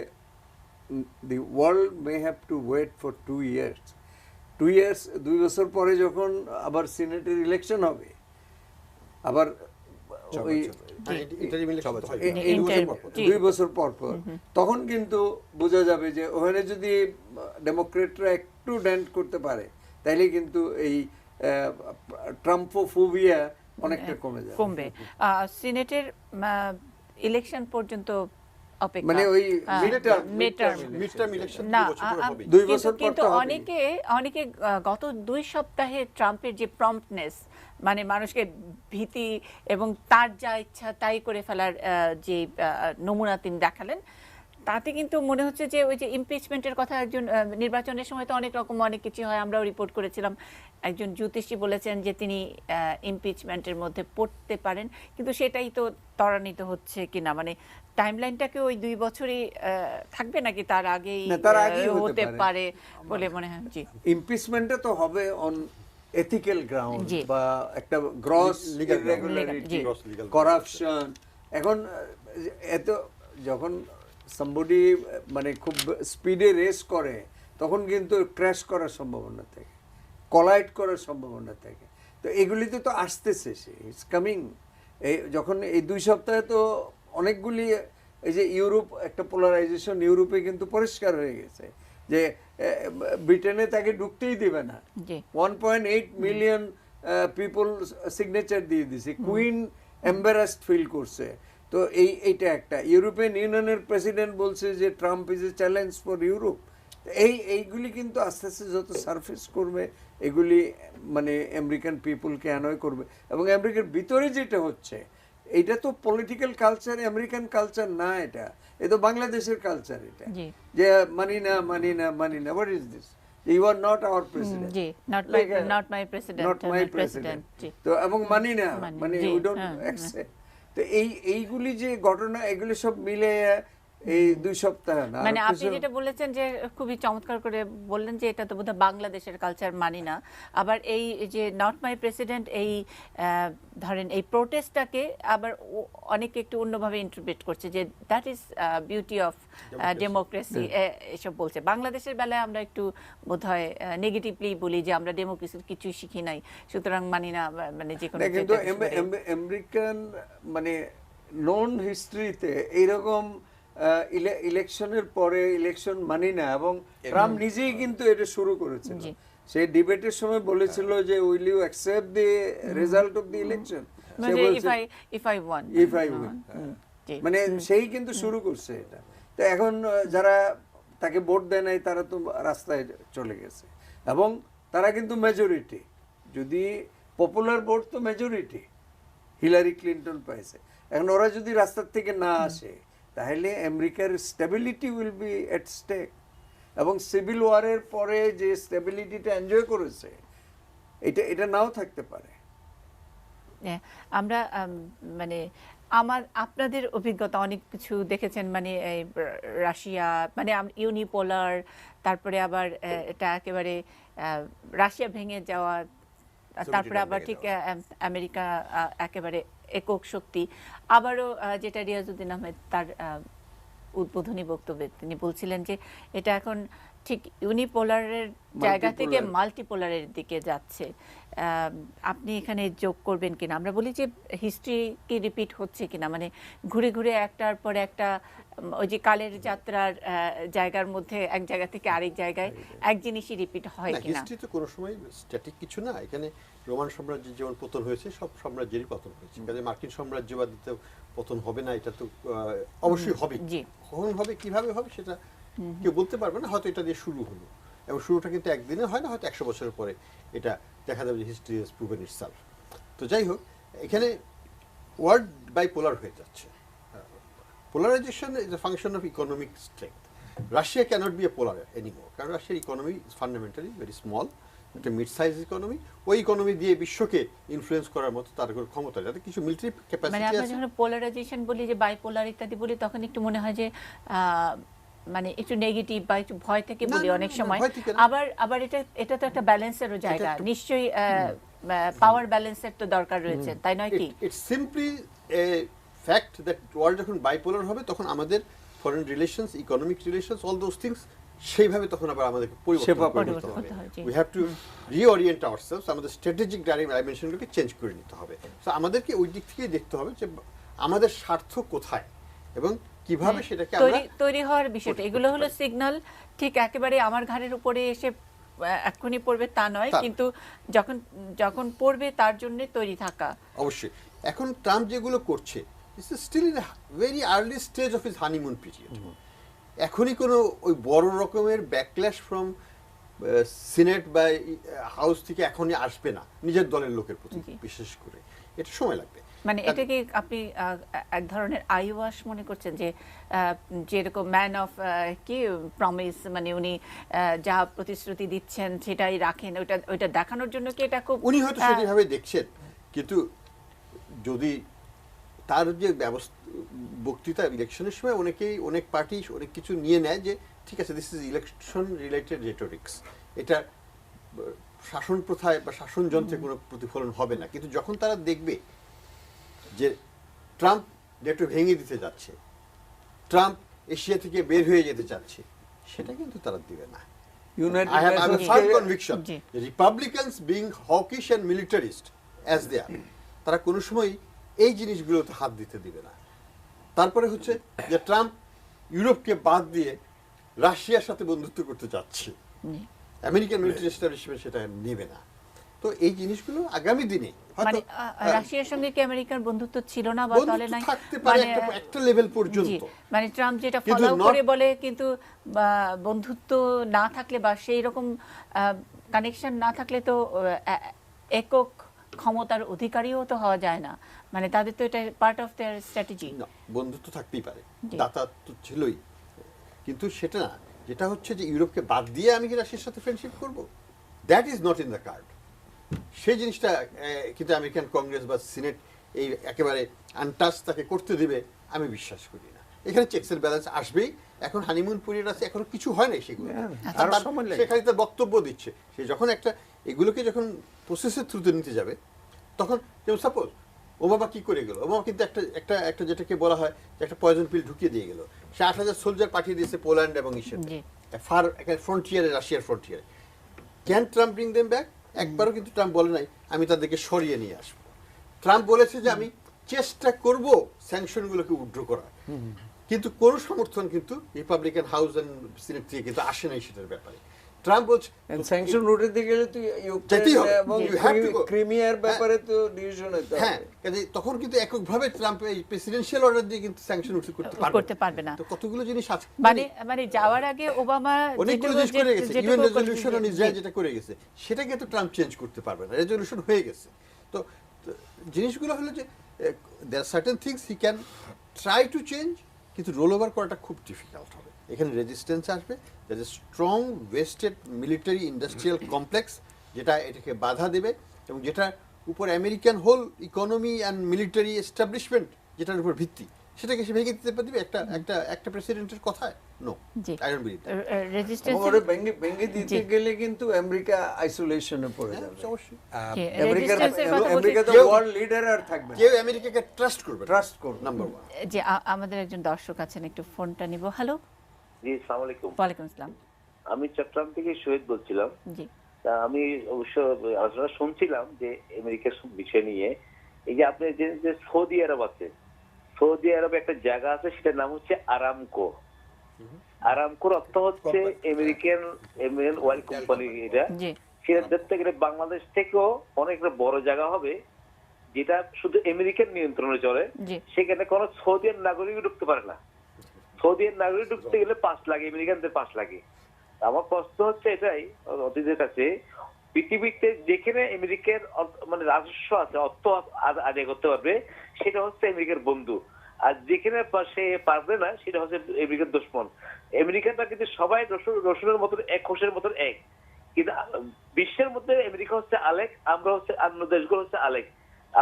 the world may have to wait for 2 years. 2 বছর পরে যখন আবার সিনেটের ইলেকশন হবে, আবার 2 বছর পর তখন কিন্তু বোঝা যাবে যে ওখানে যদি ডেমোক্রেটরা একটু ডেন্ট করতে পারে, তাইলে কিন্তু এই ট্রাম্পোফোবিয়া অনেকটা কমবে। সিনেটের ইলেকশন পর্যন্ত মানে ওই মিডটার্ম ইলেকশন 2 বছর পর, কিন্তু অনেকে গত 2 সপ্তাহে ট্রাম্পের যে প্রম্পটনেস, মানে মানুষকে ভীতি এবং তার যা ইচ্ছা তাই করে ফেলার যে নমুনা তিনি দেখালেন, তাতে কিন্তু মনে হচ্ছে যে ওই যে ইমপিচমেন্টের কথা, একজন নির্বাচনের সময় তো অনেক রকম অনেক কিছু হয়, আমরাও রিপোর্ট করেছিলাম। একজন জ্যোতিষী বলেছেন যে তিনি ইমপিচমেন্টের মধ্যে পড়তে পারেন, কিন্তু সেটাই তো ত্বরান্বিত হচ্ছে কিনা, মানে টাইমলাইনটাকে ওই 2 বছরই থাকবে নাকি তার আগেই হতে পারে বলে মনে হয়? জি, ইমপিচমেন্টটা তো হবে অন এথিক্যাল গ্রাউন্ড বা একটা গ্রস ইরেগুলারিটি, করাপশন। এখন এত যখন somebody মানে খুব স্পিডে রেস করে, তখন কিন্তু ক্র্যাশ করার সম্ভাবনা থাকে, কলাইড করার সম্ভাবনা থাকে। তো এগুলিতে তো আসতেছে, ইটস কামিং। যখন এই 2 সপ্তাহে তো অনেকগুলি, এই যে ইউরোপ একটা পোলারাইজেশন ইউরোপে কিন্তু পরিষ্কার হয়ে গেছে যে ব্রিটেনে তাকে ঢুকতেই দিবে না। 1.8 মিলিয়ন পিপল সিগনেচার দিয়ে দিছে, কুইন এম্বারাসড ফিল করছে। তো এইটা একটা, ইউরোপিয়ান ইউনিয়নের প্রেসিডেন্ট বলছে যে Trump is a challenge for Europe. এইগুলি কিন্তু আস্তে আস্তে যত সারফেস করবে, এগুলি মানে আমেরিকান পিপলকে অ্যানয় করবে। এবং আমেরিকার ভিতরে যেটা হচ্ছে, এটা তো পলিটিক্যাল কালচার, আমেরিকান কালচার না, এটা তো বাংলাদেশের কালচার। এটা যে মানি না মানি না মানি না, what is this, you are not our president, not my president. তো এবং মানি না, মানে উই ডোন্ট অ্যাকসেপ্ট। তো এইগুলি যে ঘটনা, এগুলি সব মিলে এই 2 সপ্তাহ না, মানে আরো আপনি কিছু- যেটা বলেছেন যে খুবই চমৎকার করে বললেন যে এটা তো বোধহয় বাংলাদেশের কালচার মানি না। আবার এই যে নট মাই প্রেসিডেন্ট এই ধরেন এই প্রোটেস্টটাকে আবার অনেকে একটু অন্যভাবে ইন্টারপ্রেট করছে যে that is beauty of democracy এসব বলছে। বাংলাদেশের বেলায় আমরা একটু বোধহয় নেগেটিভলি বলি যে আমরা ডেমোক্রেসির কিছুই শিখি নাই, সুতরাং মানি না, মানে যে কোনো না, কিন্তু যেটা আমেরিকান মানে নন হিস্ট্রিতে এইরকম ইলেকশনের পরে ইলেকশন মানি না, এবং ট্রাম্প নিজেই কিন্তু এটা শুরু করেছিল। জি। সেই ডিবেটের সময় বলেছিল যে will you accept the result of the election, সে বলছে if I won if I win, মানে সেই কিন্তু শুরু করছে এটা। তো এখন যারা তাকে ভোট দেয় নাই তারা তো রাস্তায় চলে গেছে, এবং তারা কিন্তু মেজরিটি, যদি পপুলার ভোট তো মেজরিটি হিলারি ক্লিন্টন পাইছে। এখন ওরা যদি রাস্তার থেকে না আসে তাহলে আমেরিকার stability will be at stake, এবং সিভিল ওয়ারের পরে যে স্টেবিলিটিটা এনজয় করেছে এটা নাও থাকতে পারে। আমরা মানে আপনাদের অভিজ্ঞতা অনেক কিছু দেখেছেন, মানে এই রাশিয়া মানে ইউনিপোলার, তারপরে আবার এটা একেবারে রাশিয়া ভেঙে যাওয়া, তারপরে আবার ঠিক আমেরিকা একেবারে একক শক্তি। আবারও যেটা রিয়াজউদ্দিন আহমেদ তার উদ্বোধনী বক্তব্যে তিনি বলছিলেন যে এটা এখন ঠিক ইউনিপোলারের জায়গা থেকে মাল্টিপোলারের দিকে যাচ্ছে। আপনি এখানে যোগ করবেন কিনা? আমরা বলি যে হিস্ট্রি কি রিপিট হচ্ছে কিনা, মানে ঘুরে ঘুরে একটার পর একটা ওই যে কালের যাত্রার জায়গার মধ্যে এক জায়গা থেকে আরেক জায়গায় এক জিনিসই রিপিট হয় কিনা? হিস্ট্রি তো কোনো সময় স্ট্যাটিক কিছু না। এখানে রোমান সাম্রাজ্যের যেমন পতন হয়েছে, সব সাম্রাজ্যেরই পতন হয়েছে। কাজে মার্কিন সাম্রাজ্যবাদীতে পতন হবে না, এটা তো অবশ্যই হবে। কখন হবে, কিভাবে হবে সেটা কেউ বলতে পারবে না। হয়তো এটা দিয়ে শুরু হলো, এবং শুরুটা কিন্তু একদিনে হয় না, হয়তো 100 বছরের পরে এটা দেখা যাবে যে হিস্ট্রি হ্যাজ প্রুভেন ইটসেলফ। তো যাই হোক, এখানে ওয়ার্ল্ড বাইপোলার হয়ে যাচ্ছে। Polarization is a function of economic strength. Russia cannot be a polar anymore, কারণ রাশিয়ার economy is fundamentally very small, একটা মিড সাইজ ইকোনমি। ওই ইকোনমি দিয়ে বিশ্বকে ইনফ্লুয়েন্স করার মতো তার ক্ষমতা, যাতে কিছু মিলিটারি মানে ক্যাপাসিটি আমরা আছে। যখন পোলারাইজেশন বলি, যে বাইপোলার ইত্যাদি বলি, তখন একটু মনে হয় যে মানে একটু নেগেটিভ বা একটু ভয় থেকে বলি অনেক সময়। আবার এটা তো একটা ব্যালেন্সেরও জায়গা, নিশ্চয়ই পাওয়ার ব্যালেন্সের তো দরকার রয়েছে, তাই নয় কি? It's simply A fact that world যখন বাইপোলার হবে তখন আমাদের foreign relations, economic relations, all those things সেইভাবে তখন আবার আমাদেরকে পরিবর্তন করতে হবে। We have to reorient ourselves, আমাদের স্ট্র্যাটেজিক ডাইমেনশনগুলোকে চেঞ্জ করে নিতে হবে। সো আমাদেরকে ওই দিক থেকে দেখতে হবে যে আমাদের স্বার্থ কোথায় এবং কিভাবে সেটাকে আমরা তৈরি হওয়ার বিষয়টা। এগুলো হলো সিগন্যাল, ঠিক একেবারে আমার ঘরের উপরে এসে এক্ষুনি পড়বে তা নয়, কিন্তু যখন পড়বে তার জন্য তৈরি থাকা। অবশ্যই। এখন ট্রাম্প যেগুলো করছে, it's still in very early stage of his honeymoon period. এখনই কোনো ওই বড় রকমের ব্যাকল্যাশ ফ্রম সিনেট বা হাউস থেকে এখনই আসবে না নিজের দলের লোকের প্রতি, বিশেষ করে এটা সময় লাগবে। মানে এটাকে আপনি এক ধরনের আইওয়াশ মনে করছেন, যে যেরকম ম্যান অফ কি প্রমিস, মানে উনি যা প্রতিশ্রুতি দিচ্ছেন সেটাই রাখেন, ওইটা দেখানোর জন্য কি এটা খুব, উনি হয়তো সেভাবে দেখছেন, কিন্তু যদি তার যে বক্তৃতা ইলেকশনের সময় অনেক পার্টি অনেক কিছু নিয়ে নেয় যে ঠিক আছে, দিস ইজ ইলেকশন রিলেটেড রেটোরিক্স, এটা শাসন প্রথায় বা শাসন যন্ত্রে কোনো প্রতিফলন হবে না। কিন্তু যখন তারা দেখবে যে ট্রাম্প নেটো ভেঙে দিতে যাচ্ছে, ট্রাম্প এশিয়া থেকে বের হয়ে যেতে চাচ্ছে, সেটা কিন্তু তারা দিবে না। I have a firm conviction. Republicans being hawkish and militarist as they are, তারা কোনো সময় এই জিনিসগুলোতে হাত দিতে দিবে না। তারপরে হচ্ছে যে ট্রাম্প ইউরোপকে বাদ দিয়ে রাশিয়ার সাথে বন্ধুত্ব করতে যাচ্ছে, আমেরিকান মিলিটারি এস্টাবলিশমেন্ট সেটা নেবে না। তো এই জিনিসগুলো আগামী দিনে মানে রাশিয়ার সঙ্গে কি আমেরিকার বন্ধুত্ব ছিল না বা তলে নাই, থাকতে পারে একটা লেভেল পর্যন্ত। মানে ট্রাম্প যেটা ফলো করে বলে, কিন্তু বন্ধুত্ব না থাকলে বা সেই রকম কানেকশন না থাকলে তো একক ক্ষমতার অধিকারীও তো হওয়া যায় না। মানে তাদের তো এটা পার্ট অফ দেয়ার স্ট্র্যাটেজি। বন্ধুত্ব থাকতেই পারে, দাতা তো ছিলই, কিন্তু সেটা না। যেটা হচ্ছে যে ইউরোপকে বাদ দিয়ে আমি কি রাশিয়ার সাথে ফ্রেন্ডশিপ করব, that is not in the card. সেই জিনিসটা কিন্তু আমেরিকান কংগ্রেস বা সিনেট এই একেবারে আনটাচ তাকে করতে দিবে আমি বিশ্বাস করি না। এখানে চেকস এন্ড ব্যালেন্স আসবেই। এখন হানিমুন পিরিয়ড আছে, এখনো কিছু হয় নাই সেগুলো, আরো সময় লাগবে। সেখানে তার বক্তব্য দিচ্ছে সে যখন একটা এগুলোকে যখন প্রসেসের থ্রুতে নিতে যাবে, তখন যেমন সাপোজ ওবামা কি করে গেল, ওবামা কিন্তু একটা একটা একটা যেটাকে বলা হয় যে একটা পয়জন পিল ঢুকিয়ে দিয়ে গেল। সে 8,000 সোলজার পাঠিয়ে দিয়েছে পোল্যান্ড এবং ইসরায়েলে, ফার একটা ফ্রন্টিয়ারে, রাশিয়ার ফ্রন্টিয়ারে। Can Trump bring them back? একবারও কিন্তু ট্রাম্প বলে নাই আমি তাদেরকে সরিয়ে নিয়ে আসবো। ট্রাম্প বলেছে যে আমি চেষ্টা করব স্যাংশনগুলোকে উইথড্র করার, কিন্তু কোন সমর্থন কিন্তু রিপাবলিকান হাউস এন্ড সিনেট থেকে কিন্তু আসে নাই সেটার ব্যাপারে। ট্রাম্প বলছে স্যাংশন উঠাতে গেলে তো যেতেই হবে, এবং you have to go. ক্রিমিয়ার ব্যাপারে তো ডিসিশন হতে হ্যাঁ, হবে। কাজে তখন কিন্তু এককভাবে ট্রাম্প এই প্রেসিডেন্সিয়াল অর্ডার দিয়ে কিন্তু স্যাংশন করতে পারবে না। তো কতগুলো জিনিস আছে, মানে যাওয়ার আগে ওবামা অনেকগুলো জিনিস করে গেছে। ইউএন রেজলিউশন অন ইসরায়েল যেটা করে গেছে সেটাকে তো ট্রাম্প চেঞ্জ করতে পারবে না, রেজলিউশন হয়ে গেছে। তো জিনিসগুলো হলো যে there are certain things he can try to change, কিন্তু রোল ওভার করাটা খুব ডিফিকাল্ট হবে। এখানে রেজিস্ট্যান্স আসবে, that is strong vested military industrial complex, যেটা এটাকে বাধা দেবে এবং যেটার উপর American whole economy and military establishment যেটার উপর ভিত্তি, সেটাকে সে ভেঙে দিতে পারবে একটা প্রেসিডেন্টের কথায়। No, I don't believe resistance ওরে ভেঙে দিতে গেলে কিন্তু আমেরিকা আইসোলেশনে পড়ে যাবে। অবশ্যই আমেরিকা তো ওয়ার্ল্ড লিডার আর থাকবে না। কেউ আমেরিকাকে ট্রাস্ট করবে, ট্রাস্ট করবে নাম্বার 1। যে আমাদের একজন দর্শক আছেন, একটু ফোনটা নিব। হ্যালো, জি আসসালামু আলাইকুম। ওয়ালাইকুম আসসালাম। আমি চট্টগ্রাম থেকে শহীদ বলছিলাম। জি, তা আমি অবশ্য আলোচনা শুনছিলাম যে আমেরিকার বিষয় নিয়ে। এই যে আপনি যে সৌদি আরব আছে, সৌদি আরবে একটা জায়গা আছে, সেটার নাম হচ্ছে আরামকো। আরামকোর অর্থ হচ্ছে আমেরিকান অয়েল কোম্পানি। এটা সেটা দেখতে গেলে বাংলাদেশ থেকেও অনেক বড় জায়গা হবে, যেটা শুধু আমেরিকান নিয়ন্ত্রণে চলে। সেখানে কোনো সৌদি নাগরিক ঢুকতে পারে না। সৌদি নাগরিক ঢুকতে গেলে 5 লাগে, আমেরিকানদের 5 লাগে। আমার প্রশ্ন হচ্ছে এটাই অতীতের কাছে, পৃথিবীতে যেখানে আমেরিকার মানে রাজস্ব আছে, অর্থ আদায় করতে পারবে, সেটা হচ্ছে আমেরিকার বন্ধু। আর যেখানে সে পারবে না, সেটা হচ্ছে আমেরিকার দুশমন। আমেরিকানরা কিন্তু সবাই রসুনের মতন এক, হোসের মতন এক, কিন্তু বিশ্বের মধ্যে আমেরিকা হচ্ছে আলেক, আমরা হচ্ছে অন্য দেশগুলো হচ্ছে আলেক।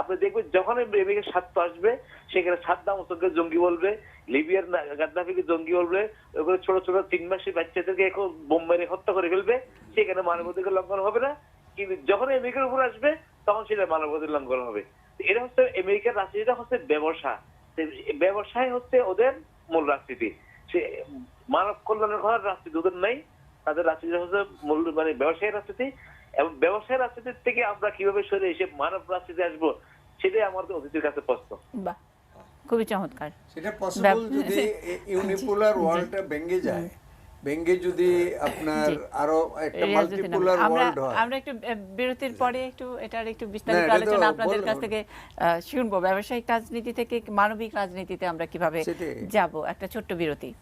আপনি দেখবেন যখন আমেরিকার স্বার্থ আসবে, সেখানে সাদ্দাম হোসেনকে জঙ্গি বলবে, লিবিয়ার গাদ্দাফিকে জঙ্গি বলবে, ওগুলো ছোট ছোট 3 মাসের বাচ্চাদেরকে এখন বোম মেরে হত্যা করে ফেলবে, সেখানে মানবাধিকার লঙ্ঘন হবে না। কিন্তু যখন আমেরিকার উপর আসবে, তখন সেটা মানবাধিকার লঙ্ঘন হবে। এটা হচ্ছে আমেরিকার রাজনীতিটা হচ্ছে ব্যবসা। ব্যবসায় হচ্ছে ওদের মূল রাজনীতি। সে মানব কল্যাণের ঘর রাজনীতি ওদের নাই, তাদের রাজনীতি হচ্ছে মূল মানে ব্যবসায়ী রাজনীতি। এবং ব্যবসায়ী রাজনীতির থেকে আমরা কিভাবে সরে এসে মানব রাজনীতি আসবো, সেটাই আমাদের অতিথির কাছে প্রশ্ন। বাহ, খুবই চমৎকার। সেটা পসিবল যদি ইউনিপোলার ওয়ার্ল্ডটা ভেঙে যায়, ভেঙে যদি আপনার আরো একটা মাল্টিপোলার ওয়ার্ল্ড হয়। আমরা একটু বিরতির পরে একটু এটার একটু বিস্তারিত আলোচনা আপনাদের কাছ থেকে শুনবো। ব্যবসায়িক রাজনীতি থেকে মানবিক রাজনীতিতে আমরা কিভাবে যাব, একটা ছোট্ট বিরতি।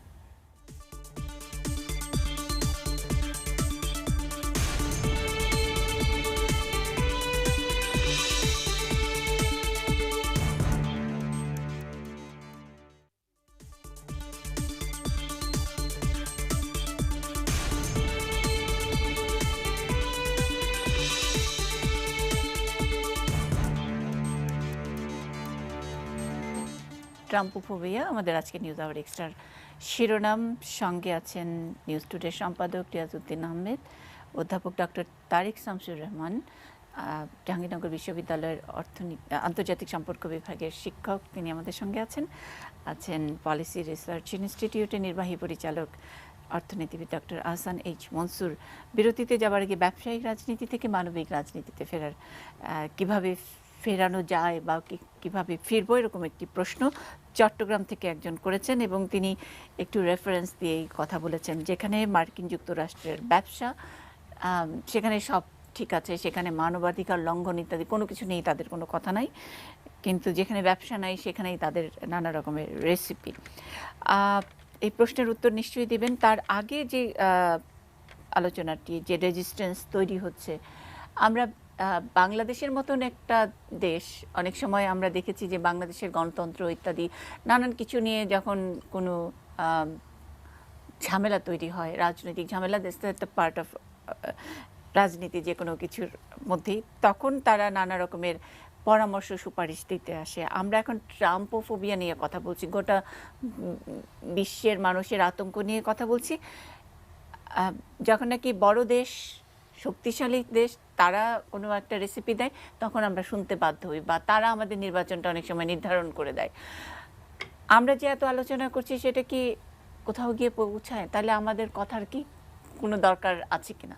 ট্রাম্পোফোবিয়া আমাদের আজকে নিউজ আওয়ার এক্সট্রার শিরোনাম। সঙ্গে আছেন নিউজ টুডে সম্পাদক রিয়াজউদ্দিন আহমেদ, অধ্যাপক ডক্টর তারিক শামসুর রহমান, জাহাঙ্গীরনগর বিশ্ববিদ্যালয়ের আন্তর্জাতিক সম্পর্ক বিভাগের শিক্ষক, তিনি আমাদের সঙ্গে আছেন পলিসি রিসার্চ ইনস্টিটিউটের নির্বাহী পরিচালক অর্থনীতিবিদ ডক্টর আহসান এইচ মনসুর। বিরতিতে যাবার আগে ব্যবসায়িক রাজনীতি থেকে মানবিক রাজনীতিতে ফেরার কিভাবে ফেরানো যায় বা কিভাবে ফিরবো, এরকম একটি প্রশ্ন চট্টগ্রাম থেকে একজন করেছেন এবং তিনি একটু রেফারেন্স দিয়েই কথা বলেছেন। যেখানে মার্কিন যুক্তরাষ্ট্রের ব্যবসা, সেখানে সব ঠিক আছে, সেখানে মানবাধিকার লঙ্ঘন ইত্যাদি কোনো কিছু নেই, তাদের কোনো কথা নাই। কিন্তু যেখানে ব্যবসা নাই, সেখানেই তাদের নানা রকমের রেসিপি। এই প্রশ্নের উত্তর নিশ্চয়ই দেবেন। তার আগে যে আলোচনাটি, যে রেজিস্ট্যান্স তৈরি হচ্ছে, আমরা বাংলাদেশের মতন একটা দেশ, অনেক সময় আমরা দেখেছি যে বাংলাদেশের গণতন্ত্র ইত্যাদি নানান কিছু নিয়ে যখন কোনো ঝামেলা তৈরি হয়, রাজনৈতিক ঝামেলা, দ্যাটস একটা পার্ট অফ রাজনীতি যে কোনো কিছুর মধ্যেই, তখন তারা নানা রকমের পরামর্শ সুপারিশ দিতে আসে। আমরা এখন ট্রাম্পোফোবিয়া নিয়ে কথা বলছি, গোটা বিশ্বের মানুষের আতঙ্ক নিয়ে কথা বলছি। যখন নাকি বড় দেশ, শক্তিশালী দেশ, তারা কোনো একটা রেসিপি দেয়, তখন আমরা শুনতে বাধ্য হই, বা তারা আমাদের নির্বাচনটা অনেক সময় নির্ধারণ করে দেয়। আমরা যে এত আলোচনা করছি সেটা কি কোথাও গিয়ে পৌঁছায়? তাহলে আমাদের কথার কি কোনো দরকার আছে কিনা?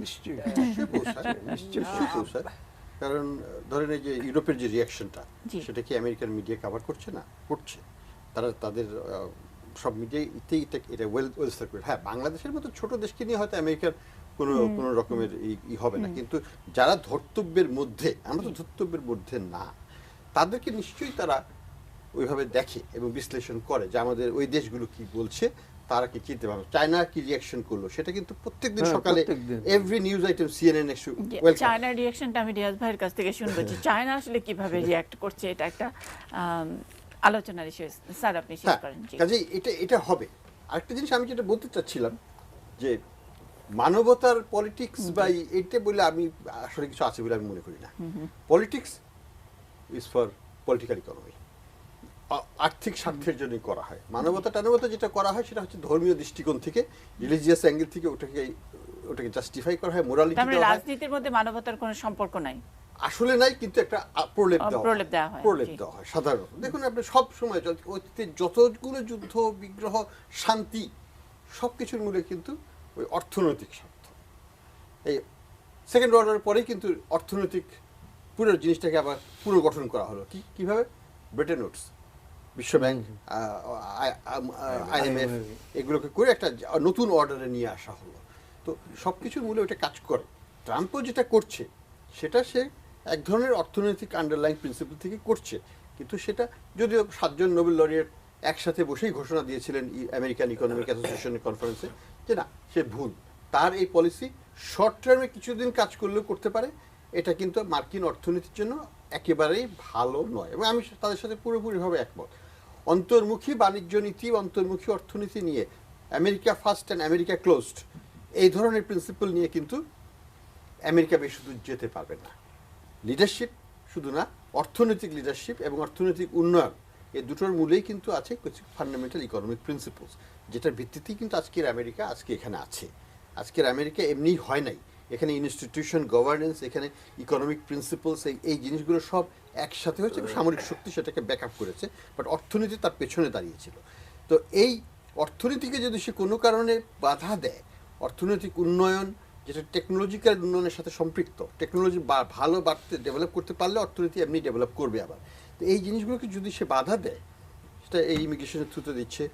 নিশ্চয়ই নিশ্চয়ই পৌঁছায়। কারণ ধরেন এই যে ইউরোপের যে রিয়াকশনটা, সেটা কি আমেরিকান মিডিয়া কভার করছে না? করছে। তারা তাদের সব মিডিয়াতেই এটা ওয়েল সার্কুলেট। হ্যাঁ, বাংলাদেশের মতো ছোট দেশকে নিয়ে হয়তো আমেরিকার কোনো রকমের ই হবে না, কিন্তু যারা ধর্তব্যের মধ্যে, আমরা তো ধর্তব্যের মধ্যে না, তাদেরকে নিশ্চয়ই তারা ওইভাবে দেখে এবং বিশ্লেষণ করে যে আমাদের ওই দেশগুলো কি বলছে, তারা কি চিনতে পারবে। চায়না কি রিয়াকশন করলো সেটা কিন্তু প্রত্যেকদিন সকালে এভরি নিউজ আইটেম সিএনএন এর চায়নার রিয়াকশনটা আমি রিয়াজ ভাইয়ের কাছ থেকে শুনবো যে চায়না আসলে কিভাবে রিয়াক্ট করছে। এটা একটা আলোচনার ইস্যু। স্যার, আপনি শেষ করেন। কাজেই এটা হবে। আরেকটা জিনিস আমি যেটা বলতে চাচ্ছিলাম যে মানবতার পলিটিক্স বা এইটা বলে আমি আসলে কিছু আছে বলে আমি মনে করি না। Politics is for political economy, আর্থিক স্বার্থের জন্যই করা হয়। মানবতা যেটা করা হয় সেটা হচ্ছে ধর্মীয় দৃষ্টিকোণ থেকে, রিলিজিয়াস অ্যাঙ্গেল থেকে ওটাকে জাস্টিফাই করা হয়, মোরালিটি দেওয়া হয়। রাজনীতির মধ্যে মানবতার কোনো সম্পর্ক নাই, আসলে নাই, কিন্তু একটা প্রলেপ দেওয়া হয় সাধারণত। দেখুন, আপনি সব সময় অতীতে যতগুলো যুদ্ধ, বিগ্রহ, শান্তি, সবকিছুর মূলে কিন্তু ওই অর্থনৈতিক স্বার্থ। এই সেকেন্ড অর্ডারের পরেই কিন্তু অর্থনৈতিক পুরো জিনিসটাকে আবার পুনর্গঠন করা হলো। কিভাবে? ব্রিটেন উডস, বিশ্বব্যাংক, IMF এগুলোকে করে একটা নতুন অর্ডারে নিয়ে আসা হলো। তো সব কিছুর মূলে ওটা কাজ করে। ট্রাম্পও যেটা করছে সেটা সে এক ধরনের অর্থনৈতিক আন্ডারলাইন প্রিন্সিপাল থেকে করছে, কিন্তু সেটা যদিও 7 জন নোবেল লরিয়েট একসাথে বসেই ঘোষণা দিয়েছিলেন আমেরিকান ইকোনমিক অ্যাসোসিয়েশনের কনফারেন্সে যে না, সে ভুল। তার এই পলিসি শর্ট টার্মে কিছুদিন কাজ করলেও করতে পারে, এটা কিন্তু মার্কিন অর্থনীতির জন্য একেবারেই ভালো নয়, এবং আমি তাদের সাথে পুরোপুরিভাবে একমত। অন্তর্মুখী বাণিজ্য নীতি, অন্তর্মুখী অর্থনীতি নিয়ে, America first and America closed, এই ধরনের প্রিন্সিপাল নিয়ে কিন্তু আমেরিকা বেশি দূর যেতে পারবে না। লিডারশিপ শুধু না, অর্থনৈতিক লিডারশিপ এবং অর্থনৈতিক উন্নয়ন, এই দুটোর মূলেই কিন্তু আছে কিছু ফান্ডামেন্টাল ইকোনমিক প্রিন্সিপালস, যেটার ভিত্তিতেই কিন্তু আজকের আমেরিকা আজকে এখানে আছে। আজকের আমেরিকা এমনি হয় নাই। এখানে ইনস্টিটিউশন, গভর্নেন্স, এখানে ইকোনমিক প্রিন্সিপালস, এই জিনিসগুলো সব একসাথে হয়েছে। সামরিক শক্তি সেটাকে ব্যাক আপ করেছে, বাট অর্থনীতি তার পেছনে দাঁড়িয়েছিল। তো এই অর্থনীতিকে যদি সে কোনো কারণে বাধা দেয়, অর্থনৈতিক উন্নয়ন যেটা টেকনোলজিক্যাল উন্নয়নের সাথে সম্পৃক্ত, টেকনোলজি ভালো বাড়তে ডেভেলপ করতে পারলে অর্থনীতি এমনি ডেভেলপ করবে আবার। তো এই জিনিসগুলোকে যদি সে বাধা দেয়, সেটা এই ইমিগ্রেশনের থ্রুতে দিচ্ছে,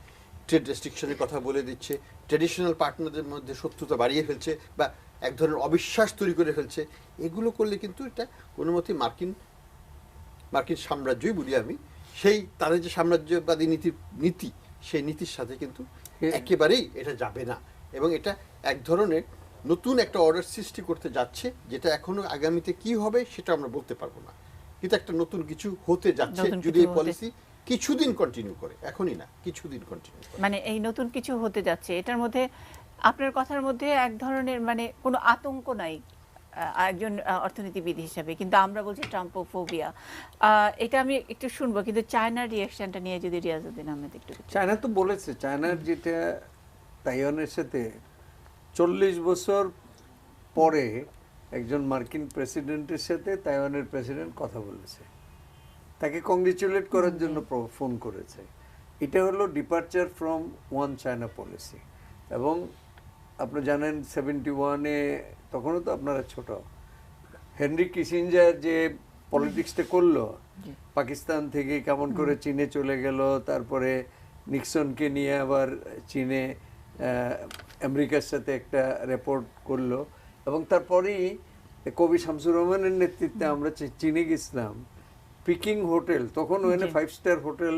ট্রেড রেস্ট্রিকশনের কথা বলে দিচ্ছে, ট্র্যাডিশনাল পার্টনারদের মধ্যে শত্রুতা বাড়িয়ে ফেলছে বা এক ধরনের অবিশ্বাস তৈরি করে ফেলছে, এগুলো করলে কিন্তু এটা কোনো মতেই মার্কিন সাম্রাজ্যই বলি আমি, সেই তাদের যে সাম্রাজ্যবাদী নীতি, সেই নীতির সাথে কিন্তু একেবারেই এটা যাবে না। এবং এটা এক ধরনের নতুন একটা অর্ডার সৃষ্টি করতে যাচ্ছে, যেটা এখনো আগামীতে কি হবে সেটা আমরা বলতে পারবো না, কিন্তু একটা নতুন কিছু হতে যাচ্ছে যদি এই পলিসি কিছুদিন কন্টিনিউ করে, এখনই না, কিছুদিন কন্টিনিউ করে। মানে এই নতুন কিছু হতে যাচ্ছে, এটার মধ্যে আপনার কথার মধ্যে এক ধরনের মানে কোনো আতঙ্ক নাই একজন অর্থনীতিবিদ হিসাবে, কিন্তু আমরা বলছি ট্রাম্পোফোবিয়া। এটা আমি একটু শুনবো, কিন্তু চায়নার রিয়াকশনটা নিয়ে যদি রিয়াজউদ্দিন আহমেদ একটু। চায়না তো বলেছে, চায়নার যেটা তাইওয়ানের সাথে 40 বছর পরে একজন মার্কিন প্রেসিডেন্টের সাথে তাইওয়ানের প্রেসিডেন্ট কথা বলেছে, তাকে কংগ্রেচুলেট করার জন্য ফোন করেছে। এটা হলো departure from one China policy. এবং আপনি জানেন 71-এ, তখনও তো আপনারা ছোট, হেনরি কিসিঞ্জার যে পলিটিক্সটা করলো, পাকিস্তান থেকে কেমন করে চীনে চলে গেল, তারপরে নিক্সনকে নিয়ে আবার চীনে আমেরিকার সাথে একটা রিপোর্ট করলো, এবং তারপরেই কবি শামসুর রহমানের নেতৃত্বে আমরা চীনে গেছিলাম। পিকিং হোটেল, তখন ওখানে 5 স্টার হোটেল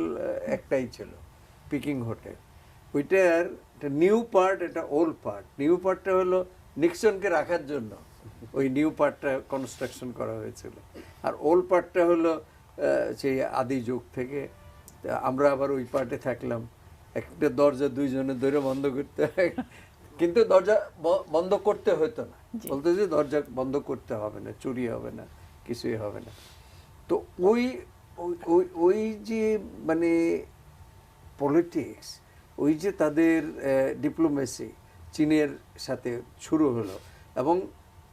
একটাই ছিল, পিকিং হোটেল। ওইটার একটা নিউ পার্ট, এটা ওল্ড পার্ট। নিউ পার্টটা হলো নিক্সনকে রাখার জন্য ওই নিউ পার্টটা কনস্ট্রাকশন করা হয়েছিল, আর ওল্ড পার্টটা হলো সেই আদি যুগ থেকে। আমরা আবার ওই পার্টে থাকলাম। একটা দরজা 2 জনে ধরে বন্ধ করতে হয়, কিন্তু দরজা বন্ধ করতে হতো না, বলতে যে দরজা বন্ধ করতে হবে না, চুরি হবে না, কিছুই হবে না। তো ওই ওই ওই যে মানে পলিটিক্স, ওই যে তাদের ডিপ্লোমেসি চীনের সাথে শুরু হলো, এবং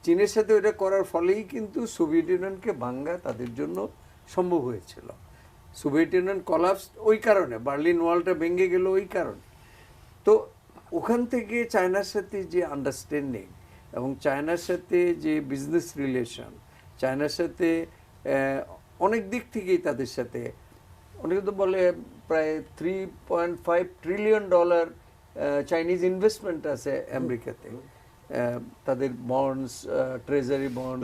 চীনের সাথে ওটা করার ফলেই কিন্তু সোভিয়েত ইউনিয়নকে ভাঙ্গা তাদের জন্য সম্ভব হয়েছিল। সোভিয়েত ইউনিয়ন কলাপস ওই কারণে, বার্লিন ওয়ালটা ভেঙে গেল ওই কারণে। তো ওখান থেকে চায়নার সাথে যে আন্ডারস্ট্যান্ডিং এবং চায়নার সাথে যে বিজনেস রিলেশন, চায়নার সাথে অনেক দিক থেকেই তাদের সাথে, অনেকে তো বলে প্রায় $3.5 ট্রিলিয়ন চাইনিজ ইনভেস্টমেন্ট আছে আমেরিকাতে, তাদের bonds, treasury bond,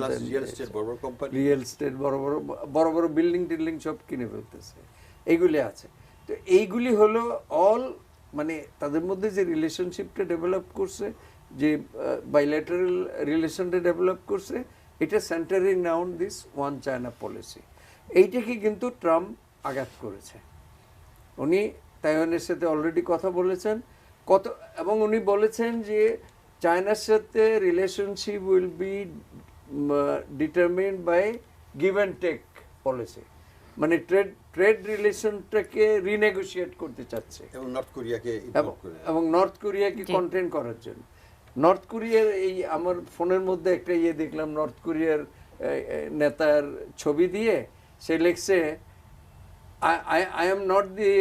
real estate, বড় বড় বিল্ডিং টিল্ডিং সব কিনে ফেলতেছে, এইগুলি আছে। তো এইগুলি হলো অল মানে তাদের মধ্যে যে রিলেশনশিপটা ডেভেলপ করছে, যে বাইল্যাটারাল রিলেশনটা ডেভেলপ করছে, এটা centering round this one China policy. এইটাকে কিন্তু ট্রাম্প আঘাত করেছে। উনি তাইওয়ানের সাথে অলরেডি কথা বলেছেন এবং উনি বলেছেন যে চায়নার সাথে relationship will be determined by give and take policy, মানে ট্রেড রিলেশনটাকে রিনেগোশিয়েট করতে চাচ্ছে এবং নর্থ কোরিয়াকে কন্টেন করার জন্য। নর্থ কোরিয়ার এই আমার ফোনের মধ্যে একটা দেখলাম, নর্থ কোরিয়ার নেতার ছবি দিয়ে সে লিখছে, I am not the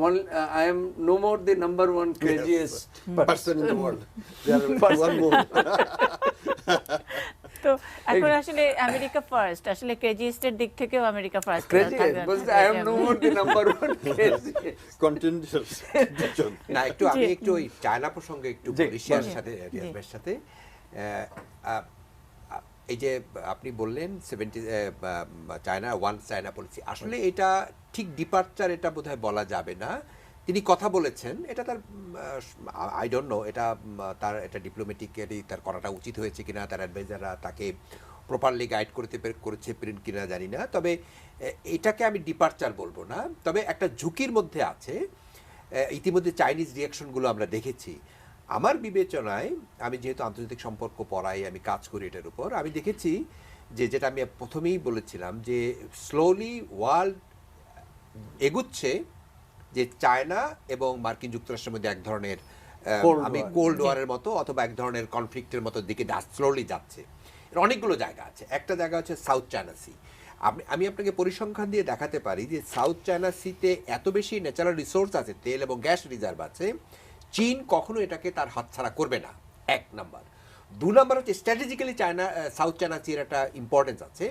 one. I am no more the number one craziest person in the world. There are one more. তো এখন আসলে আমেরিকা ফার্স্ট, আসলে ক্রেজিয়েস্টের দিক থেকেও America first. I am no more the number one craziest. Contentious. না, আমি একটু ওই চায়না প্রসঙ্গে একটু রিয়ার সাথে রিয়াজের সাথে এই যে আপনি বললেন 70 চায়না ওয়ান চায়না পলিসি, আসলে এটা ঠিক ডিপার্চার এটা বোধহয় বলা যাবে না। তিনি কথা বলেছেন, এটা তার আই ডোন্ট নো এটা তার এটা ডিপ্লোম্যাটিক্যালি তার করাটা উচিত হয়েছে কিনা, তার অ্যাডভাইজাররা তাকে প্রপারলি গাইড করেছে কিনা জানি না, তবে এটাকে আমি ডিপার্চার বলবো না। তবে একটা ঝুঁকির মধ্যে আছে। ইতিমধ্যে চাইনিজ রিয়াকশনগুলো আমরা দেখেছি। আমার বিবেচনায়, আমি যেহেতু আন্তর্জাতিক সম্পর্ক পড়াই, আমি কাজ করি এটার উপর, আমি দেখেছি যে যেটা আমি প্রথমেই বলেছিলাম যে স্লোলি ওয়ার্ল্ড এগুচ্ছে যে চায়না এবং মার্কিন যুক্তরাষ্ট্রের মধ্যে এক ধরনের আমি কোল্ড ওয়ারের মতো অথবা এক ধরনের কনফ্লিক্টের মতো দিকে স্লোলি যাচ্ছে। এর অনেকগুলো জায়গা আছে। একটা জায়গা হচ্ছে সাউথ চায়না সি। আমি আপনাকে পরিসংখ্যান দিয়ে দেখাতে পারি যে সাউথ চায়না সিতে এত বেশি ন্যাচারাল রিসোর্স আছে, তেল এবং গ্যাস রিজার্ভ আছে, চীন কখনো এটাকে তার হাতছাড়া করবে না, এক নাম্বার। 2 নাম্বার হচ্ছে স্ট্র্যাটেজিক্যালি সাউথ চায়না সির একটা ইম্পর্টেন্স আছে,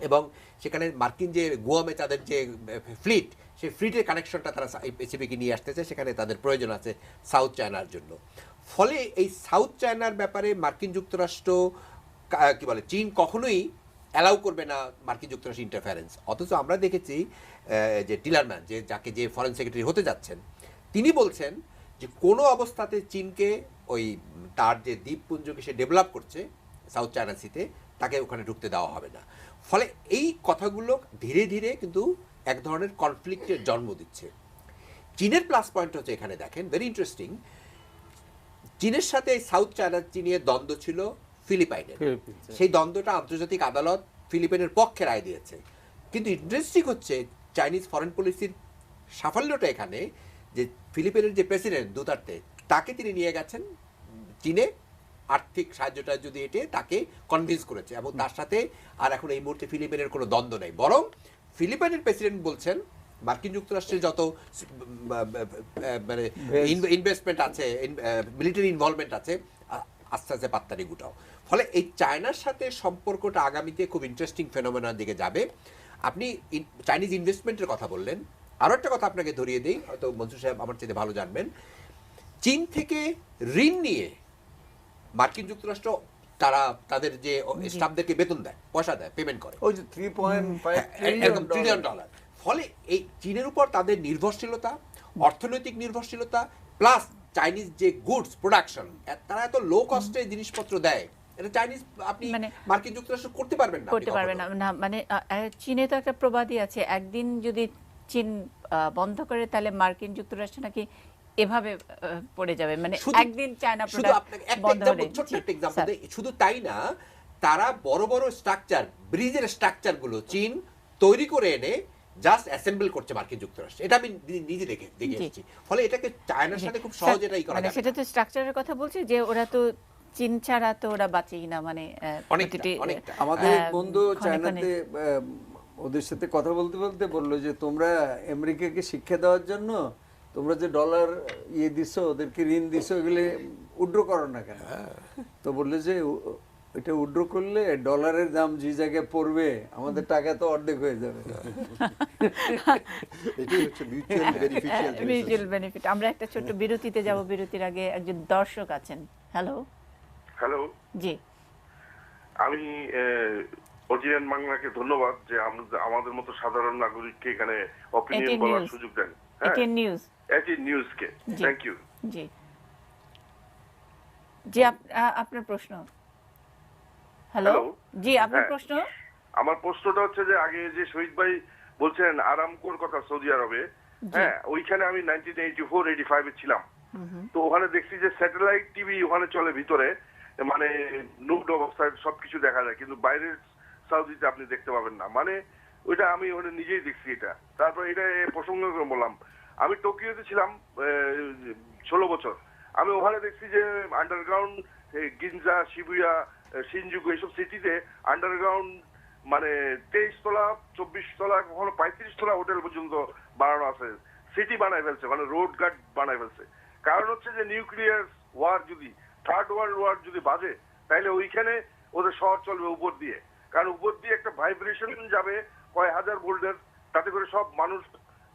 এবং সেখানে মার্কিন যে গুয়ামে তাদের যে ফ্লিট, সেই ফ্লিটের কানেকশনটা তারা প্যাসিফিকে নিয়ে আসতেছে, সেখানে তাদের প্রয়োজন আছে সাউথ চায়নার জন্য। ফলে এই সাউথ চায়নার ব্যাপারে মার্কিন যুক্তরাষ্ট্র কি বলে, চীন কখনোই অ্যালাউ করবে না মার্কিন যুক্তরাষ্ট্র ইন্টারফারেন্স। অথচ আমরা দেখেছি যে টিলারম্যান, যে ফরেন সেক্রেটারি হতে যাচ্ছেন, তিনি বলছেন যে কোনো অবস্থাতে চীনকে ওই তার যে দ্বীপপুঞ্জকে সে ডেভেলপ করছে সাউথ চায়না সিতে, তাকে ওখানে ঢুকতে দেওয়া হবে না। ফলে এই কথাগুলো ধীরে ধীরে কিন্তু এক ধরনের কনফ্লিক্টের জন্ম দিচ্ছে। চীনের প্লাস পয়েন্ট হচ্ছে এখানে দেখেন, ভেরি ইন্টারেস্টিং, চীনের সাথে সাউথ চায়না চীনের দ্বন্দ্ব ছিল ফিলিপাইনের, সেই দ্বন্দ্বটা আন্তর্জাতিক আদালত ফিলিপাইনের পক্ষে রায় দিয়েছে। কিন্তু ইন্টারেস্টিং হচ্ছে চাইনিজ ফরেন পলিসির সাফল্যটা এখানে, যে ফিলিপাইনের যে প্রেসিডেন্ট দুতার্তে, তাকে তিনি নিয়ে গেছেন চীনে, আর্থিক সাহায্যটা যদি এটে তাকে কনভিন্স করেছে, এবং তার সাথে আর এখন এই মুহূর্তে ফিলিপাইনের কোনো দ্বন্দ্ব নেই। বরং ফিলিপাইনের প্রেসিডেন্ট বলছেন মার্কিন যুক্তরাষ্ট্রের যত মানে ইনভেস্টমেন্ট আছে, মিলিটারি ইনভলভমেন্ট আছে, আস্তে আস্তে পাত্তারি গুটাও। ফলে এই চায়নার সাথে সম্পর্কটা আগামীতে খুব ইন্টারেস্টিং ফেনোমেনার দিকে যাবে। আপনি চাইনিজ ইনভেস্টমেন্টের কথা বললেন, আরও একটা কথা আপনাকে ধরিয়ে দিই, হয়তো মনসুর সাহেব আমার চেয়ে ভালো জানবেন। চীন থেকে ঋণ নিয়ে মার্কিন যুক্তরাষ্ট্র তারা তাদের যে স্টাফদেরকে বেতন দেয়, পয়সা দেয়, পেমেন্ট করে, ওই যে $3.5 ট্রিলিয়ন। ফলে এই চীনের উপর তাদের নির্ভরশীলতা, অর্থনৈতিক নির্ভরশীলতা, প্লাস চাইনিজ যে গুডস প্রোডাকশন, তারা এত লো কস্টে জিনিসপত্র দেয়, এটা চাইনিজ আপনি মার্কিন যুক্তরাষ্ট্র করতে পারবেন না। মানে চীনে তো একটা প্রবাদই আছে, একদিন যদি চীন বন্ধ করে তাহলে মার্কিন যুক্তরাষ্ট্র নাকি এভাবে পড়ে যাবে, মানে একদিন চায়না প্রোডাক্ট বন্ধ হলে। শুধু তাই না, তারা বড় বড় স্ট্রাকচার, ব্রিজের স্ট্রাকচারগুলো চীন তৈরি করে এনে জাস্ট অ্যাসেম্বল করছে মার্কিন যুক্তরাষ্ট্র। এটা আমি নিজে দেখে এসেছি। ফলে এটাকে চায়নার সাথে খুব সহজে এটাই করা যায়। সেটা তো স্ট্রাকচারের কথা বলছি যে ওরা তো চীন ছাড়া তো ওরা বাঁচেই না, মানে আমাদের বন্ধু চায়নাতে ওদের সাথে কথা বলতে বলতে বললো যে তোমরা আমেরিকাকে শিক্ষা দেওয়ার জন্য তোমরা যে ডলার দিছো, ওদেরকে ঋণ দিছো, এগুলো উইথড্র করো না কেন? তো বললো যে এটা উইথড্র করলে ডলারের দাম যে জায়গায় পড়বে আমাদের টাকা তো অর্ধেক হয়ে যাবে। এটাই হচ্ছে মিউচুয়াল বেনিফিট। আমরা একটা ছোট্ট বিরতিতে যাব, বিরতির আগে একজন দর্শক আছেন। হ্যালো হ্যালো, জি, আমি অজিয়ান বাংলাকে ধন্যবাদ যে আমাদের মতো সাধারণ নাগরিককে এখানে অপিনিয়ন বলার সুযোগ দেন। এটিএন নিউজ, এটিএন নিউজকে থ্যাংক ইউ। জি জি, আপনার প্রশ্ন। হ্যালো, জি আপনার প্রশ্ন। আমার প্রশ্নটা হচ্ছে যে আগে যে শহীদ ভাই বলছেন আরামকোর কথা সৌদি আরবে, হ্যাঁ ওইখানে আমি 1984-85 এ ছিলাম। তো ওখানে দেখছি যে স্যাটেলাইট টিভি ওখানে চলে ভিতরে, মানে নুড অবস্থায় সবকিছু দেখা যায়, কিন্তু বাইরের সৌদিতে আপনি দেখতে পাবেন না। মানে ওইটা আমি ওখানে নিজেই দেখছি এটা। তারপর এটা প্রসঙ্গ করে বললাম, আমি টোকিওতে ছিলাম 16 বছর। আমি ওখানে দেখছি যে আন্ডারগ্রাউন্ড গিনজা, শিবুয়া, শিনজুকু এইসব সিটিতে আন্ডারগ্রাউন্ড মানে 23 তলা, 24 তলা, কখনো 35 তলা হোটেল পর্যন্ত বানানো আছে। সিটি বানাই ফেলছে, মানে রোড গার্ড বানাই ফেলছে। কারণ হচ্ছে যে নিউক্লিয়ার ওয়ার যদি, থার্ড ওয়ার্ল্ড ওয়ার যদি বাজে, তাহলে ওইখানে ওদের শহর চলবে উপর দিয়ে। কারণ উপর দিয়ে একটা ভাইব্রেশন যাবে কয় হাজার ভোল্টের, তাতে করে সব মানুষ,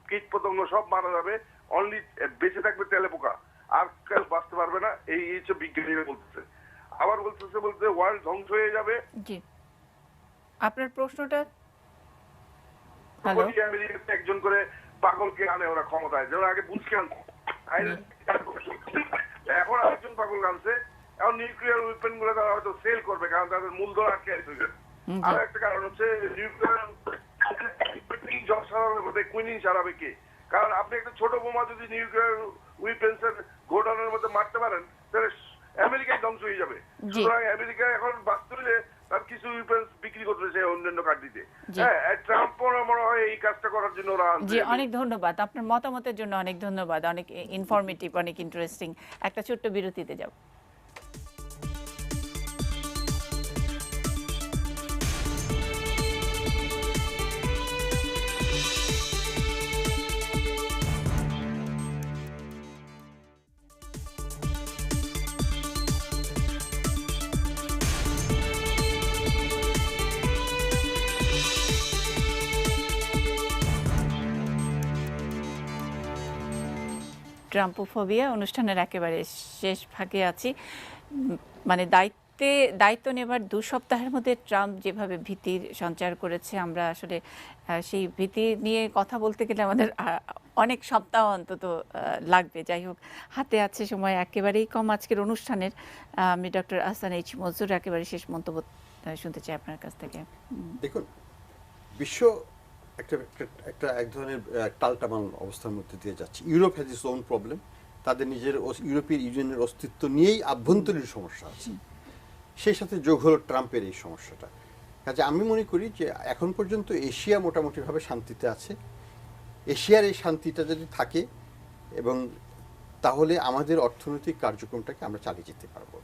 কীট পতঙ্গ সব মারা যাবে। অনলি বেঁচে থাকবে তেলে পোকা, আর কেউ বাঁচতে পারবে না। এই হচ্ছে বিজ্ঞানীরা বলতেছে। আবার বলতে ওয়ার্ল্ড ধ্বংস হয়ে যাবে। জি, আপনার প্রশ্নটা। হ্যালো, আমেরিকাতে একজন করে পাগলকে আনে ওরা ক্ষমতায়, যেমন আগে বুঝকে আনতো, এখন আরেকজন পাগল আনছে। এখন নিউক্লিয়ার উইপেন গুলো তারা হয়তো সেল করবে, কারণ তাদের মূলধন আটকে আছে। আর একটা কারণ হচ্ছে নিউক্লিয়ার কুইনিং সারাবে কে? কারণ আপনি একটা ছোট বোমা যদি নিউক্লিয়ার উইপেন্স এর গোডাউনের মধ্যে মারতে পারেন, তাহলে আমেরিকায় ধ্বংস হয়ে যাবে। সুতরাং আমেরিকা এখন বাঁচতে হলে তার কিছু উইপেন্স বিক্রি করতেছে অন্যান্য কান্ট্রিতে। হ্যাঁ, ট্রাম্প মনে হয় এই কাজটা করার জন্য ওরা। জি, অনেক ধন্যবাদ আপনার মতামতের জন্য, অনেক ধন্যবাদ, অনেক ইনফরমেটিভ, অনেক ইন্টারেস্টিং। একটা ছোট্ট বিরতিতে যাব। ট্রাম্পোফোবিয়া অনুষ্ঠানের একেবারে শেষ ভাগে আছি। মানে দায়িত্ব নেবার 2 সপ্তাহের মধ্যে ট্রাম্প যেভাবে ভীতির সঞ্চার করেছে, আমরা আসলে সেই ভীতি নিয়ে কথা বলতে গেলে আমাদের অনেক সপ্তাহ অন্তত লাগবে। যাই হোক, হাতে আছে সময় একেবারেই কম আজকের অনুষ্ঠানের। আমি ডক্টর আহসান এইচ মনসুর একেবারে শেষ মন্তব্য শুনতে চাই আপনার কাছ থেকে। দেখুন, বিশ্ব একটা এক ধরনের টালটামাল অবস্থার মধ্যে দিয়ে যাচ্ছে। Europe has its own problem, তাদের নিজের ইউরোপিয়ান ইউনিয়নের অস্তিত্ব নিয়েই আভ্যন্তরীণ সমস্যা আছে। সেই সাথে যোগ হলো ট্রাম্পের এই সমস্যাটা। কাজে আমি মনে করি যে এখন পর্যন্ত এশিয়া মোটামুটিভাবে শান্তিতে আছে। এশিয়ার এই শান্তিটা যদি থাকে এবং তাহলে আমাদের অর্থনৈতিক কার্যক্রমটাকে আমরা চালিয়ে যেতে পারবো।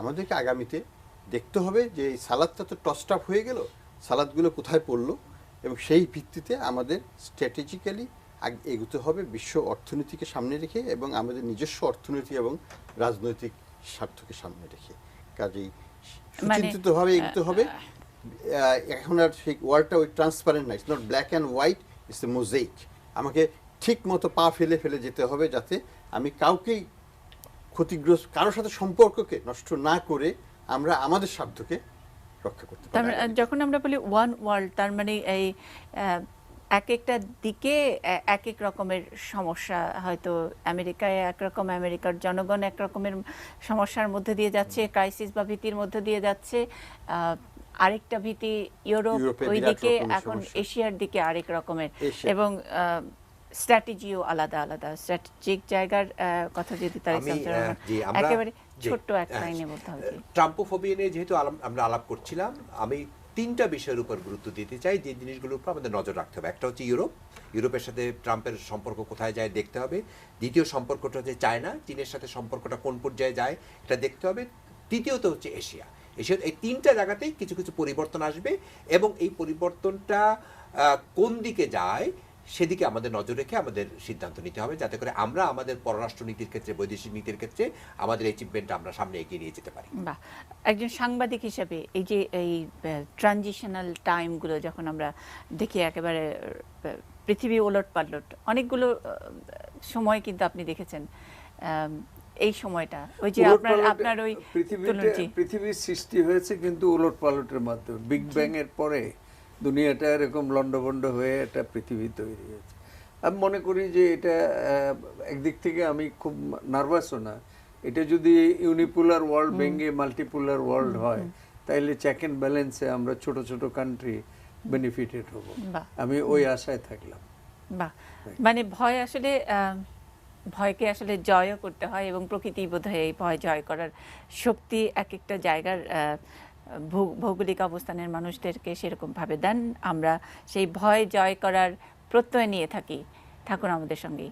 আমাদেরকে আগামীতে দেখতে হবে যে এই সালাদটা তো টসড আপ হয়ে গেল, সালাদগুলো কোথায় পড়লো, এবং সেই ভিত্তিতে আমাদের স্ট্র্যাটেজিক্যালি এগোতে হবে বিশ্ব অর্থনীতিকে সামনে রেখে এবং আমাদের নিজস্ব অর্থনীতি এবং রাজনৈতিক স্বার্থকে সামনে রেখে। কাজেই সুচিন্তিতভাবে এগোতে হবে। এখন আর সেই ওয়ার্ডটা ওই ট্রান্সপারেন্ট না, it's not black and white, it's a mosaic. আমাকে ঠিক মতো পা ফেলে ফেলে যেতে হবে যাতে আমি কাউকেই ক্ষতিগ্রস্ত, কারোর সাথে সম্পর্ককে নষ্ট না করে আমরা আমাদের স্বার্থকে রক্ষা করতে পারি। যখন আমরা বলি ওয়ান ওয়ার্ল্ড, তার মানে এই এক একটা দিকে এক এক রকমের সমস্যা। হয়তো আমেরিকায় একরকম, আমেরিকার জনগণ এক রকমের সমস্যার মধ্যে দিয়ে যাচ্ছে, ক্রাইসিস বা ভীতির মধ্যে দিয়ে যাচ্ছে। আরেকটা ভীতি ইউরোপ, ওইদিকে এখন এশিয়ার দিকে আরেক রকমের, এবং স্ট্র্যাটেজিও আলাদা আলাদা। স্ট্র্যাটেজিক জায়গার কথা যদি তার একেবারে ছোট্ট এক লাইনে বলতে হবে কি? ট্রাম্পোফোবিয়া নিয়ে যেহেতু আমরা আলাপ করছিলাম, আমি 3টা বিষয়ের উপর গুরুত্ব দিতে চাই যে জিনিসগুলোর উপর আমাদের নজর রাখতে হবে। একটা হচ্ছে ইউরোপের সাথে ট্রাম্পের সম্পর্ক কোথায় যায় দেখতে হবে। দ্বিতীয় সম্পর্কটা হচ্ছে চায়না, চীনের সাথে সম্পর্কটা কোন পর্যায়ে যায় এটা দেখতে হবে। তৃতীয়ত হচ্ছে এশিয়া। এই 3টা জায়গাতেই কিছু কিছু পরিবর্তন আসবে এবং এই পরিবর্তনটা কোন দিকে যায় সেদিকে আমাদের নজর রেখে আমাদের সিদ্ধান্ত নিতে হবে, যাতে করে আমরা আমাদের পররাষ্ট্র নীতির ক্ষেত্রে, বৈদেশিক নীতির ক্ষেত্রে আমাদের অ্যাচিভমেন্টটা আমরা সামনে এগিয়ে নিয়ে যেতে পারি। বাহ, একজন সাংবাদিক হিসেবে এই যে এই ট্রানজিশনাল টাইমগুলো যখন আমরা দেখি, একেবারে পৃথিবী ওলট পালট, অনেকগুলো সময় কিন্তু আপনি দেখেছেন, এই সময়টা ওই যে আপনার ওই পৃথিবীর সৃষ্টি হয়েছে কিন্তু উলট পালটের মাধ্যমে। বিগ ব্যাং এর পরে দুনিয়াটা এরকম লন্ডভন্ড হয়ে একটা পৃথিবী তৈরি হয়েছে। আমি মনে করি যে এটা একদিক থেকে আমি খুব নার্ভাসও না। এটা যদি ইউনিপোলার ওয়ার্ল্ড ভেঙে মাল্টিপোলার ওয়ার্ল্ড হয়, তাইলে চেক অ্যান্ড ব্যালেন্সে আমরা ছোট ছোট কান্ট্রি বেনিফিটেড হব। আমি ওই আশায় থাকলাম। বাহ, মানে ভয় আসলে ভয়কে আসলে জয়ও করতে হয় এবং প্রকৃতি বোধহয় এই ভয় জয় করার শক্তি এক একটা জায়গার ভৌগোলিক অবস্থানের মানুষদেরকে সেরকমভাবে দেন। আমরা সেই ভয় জয় করার প্রত্যয় নিয়ে থাকি। থাকুন আমাদের সঙ্গেই।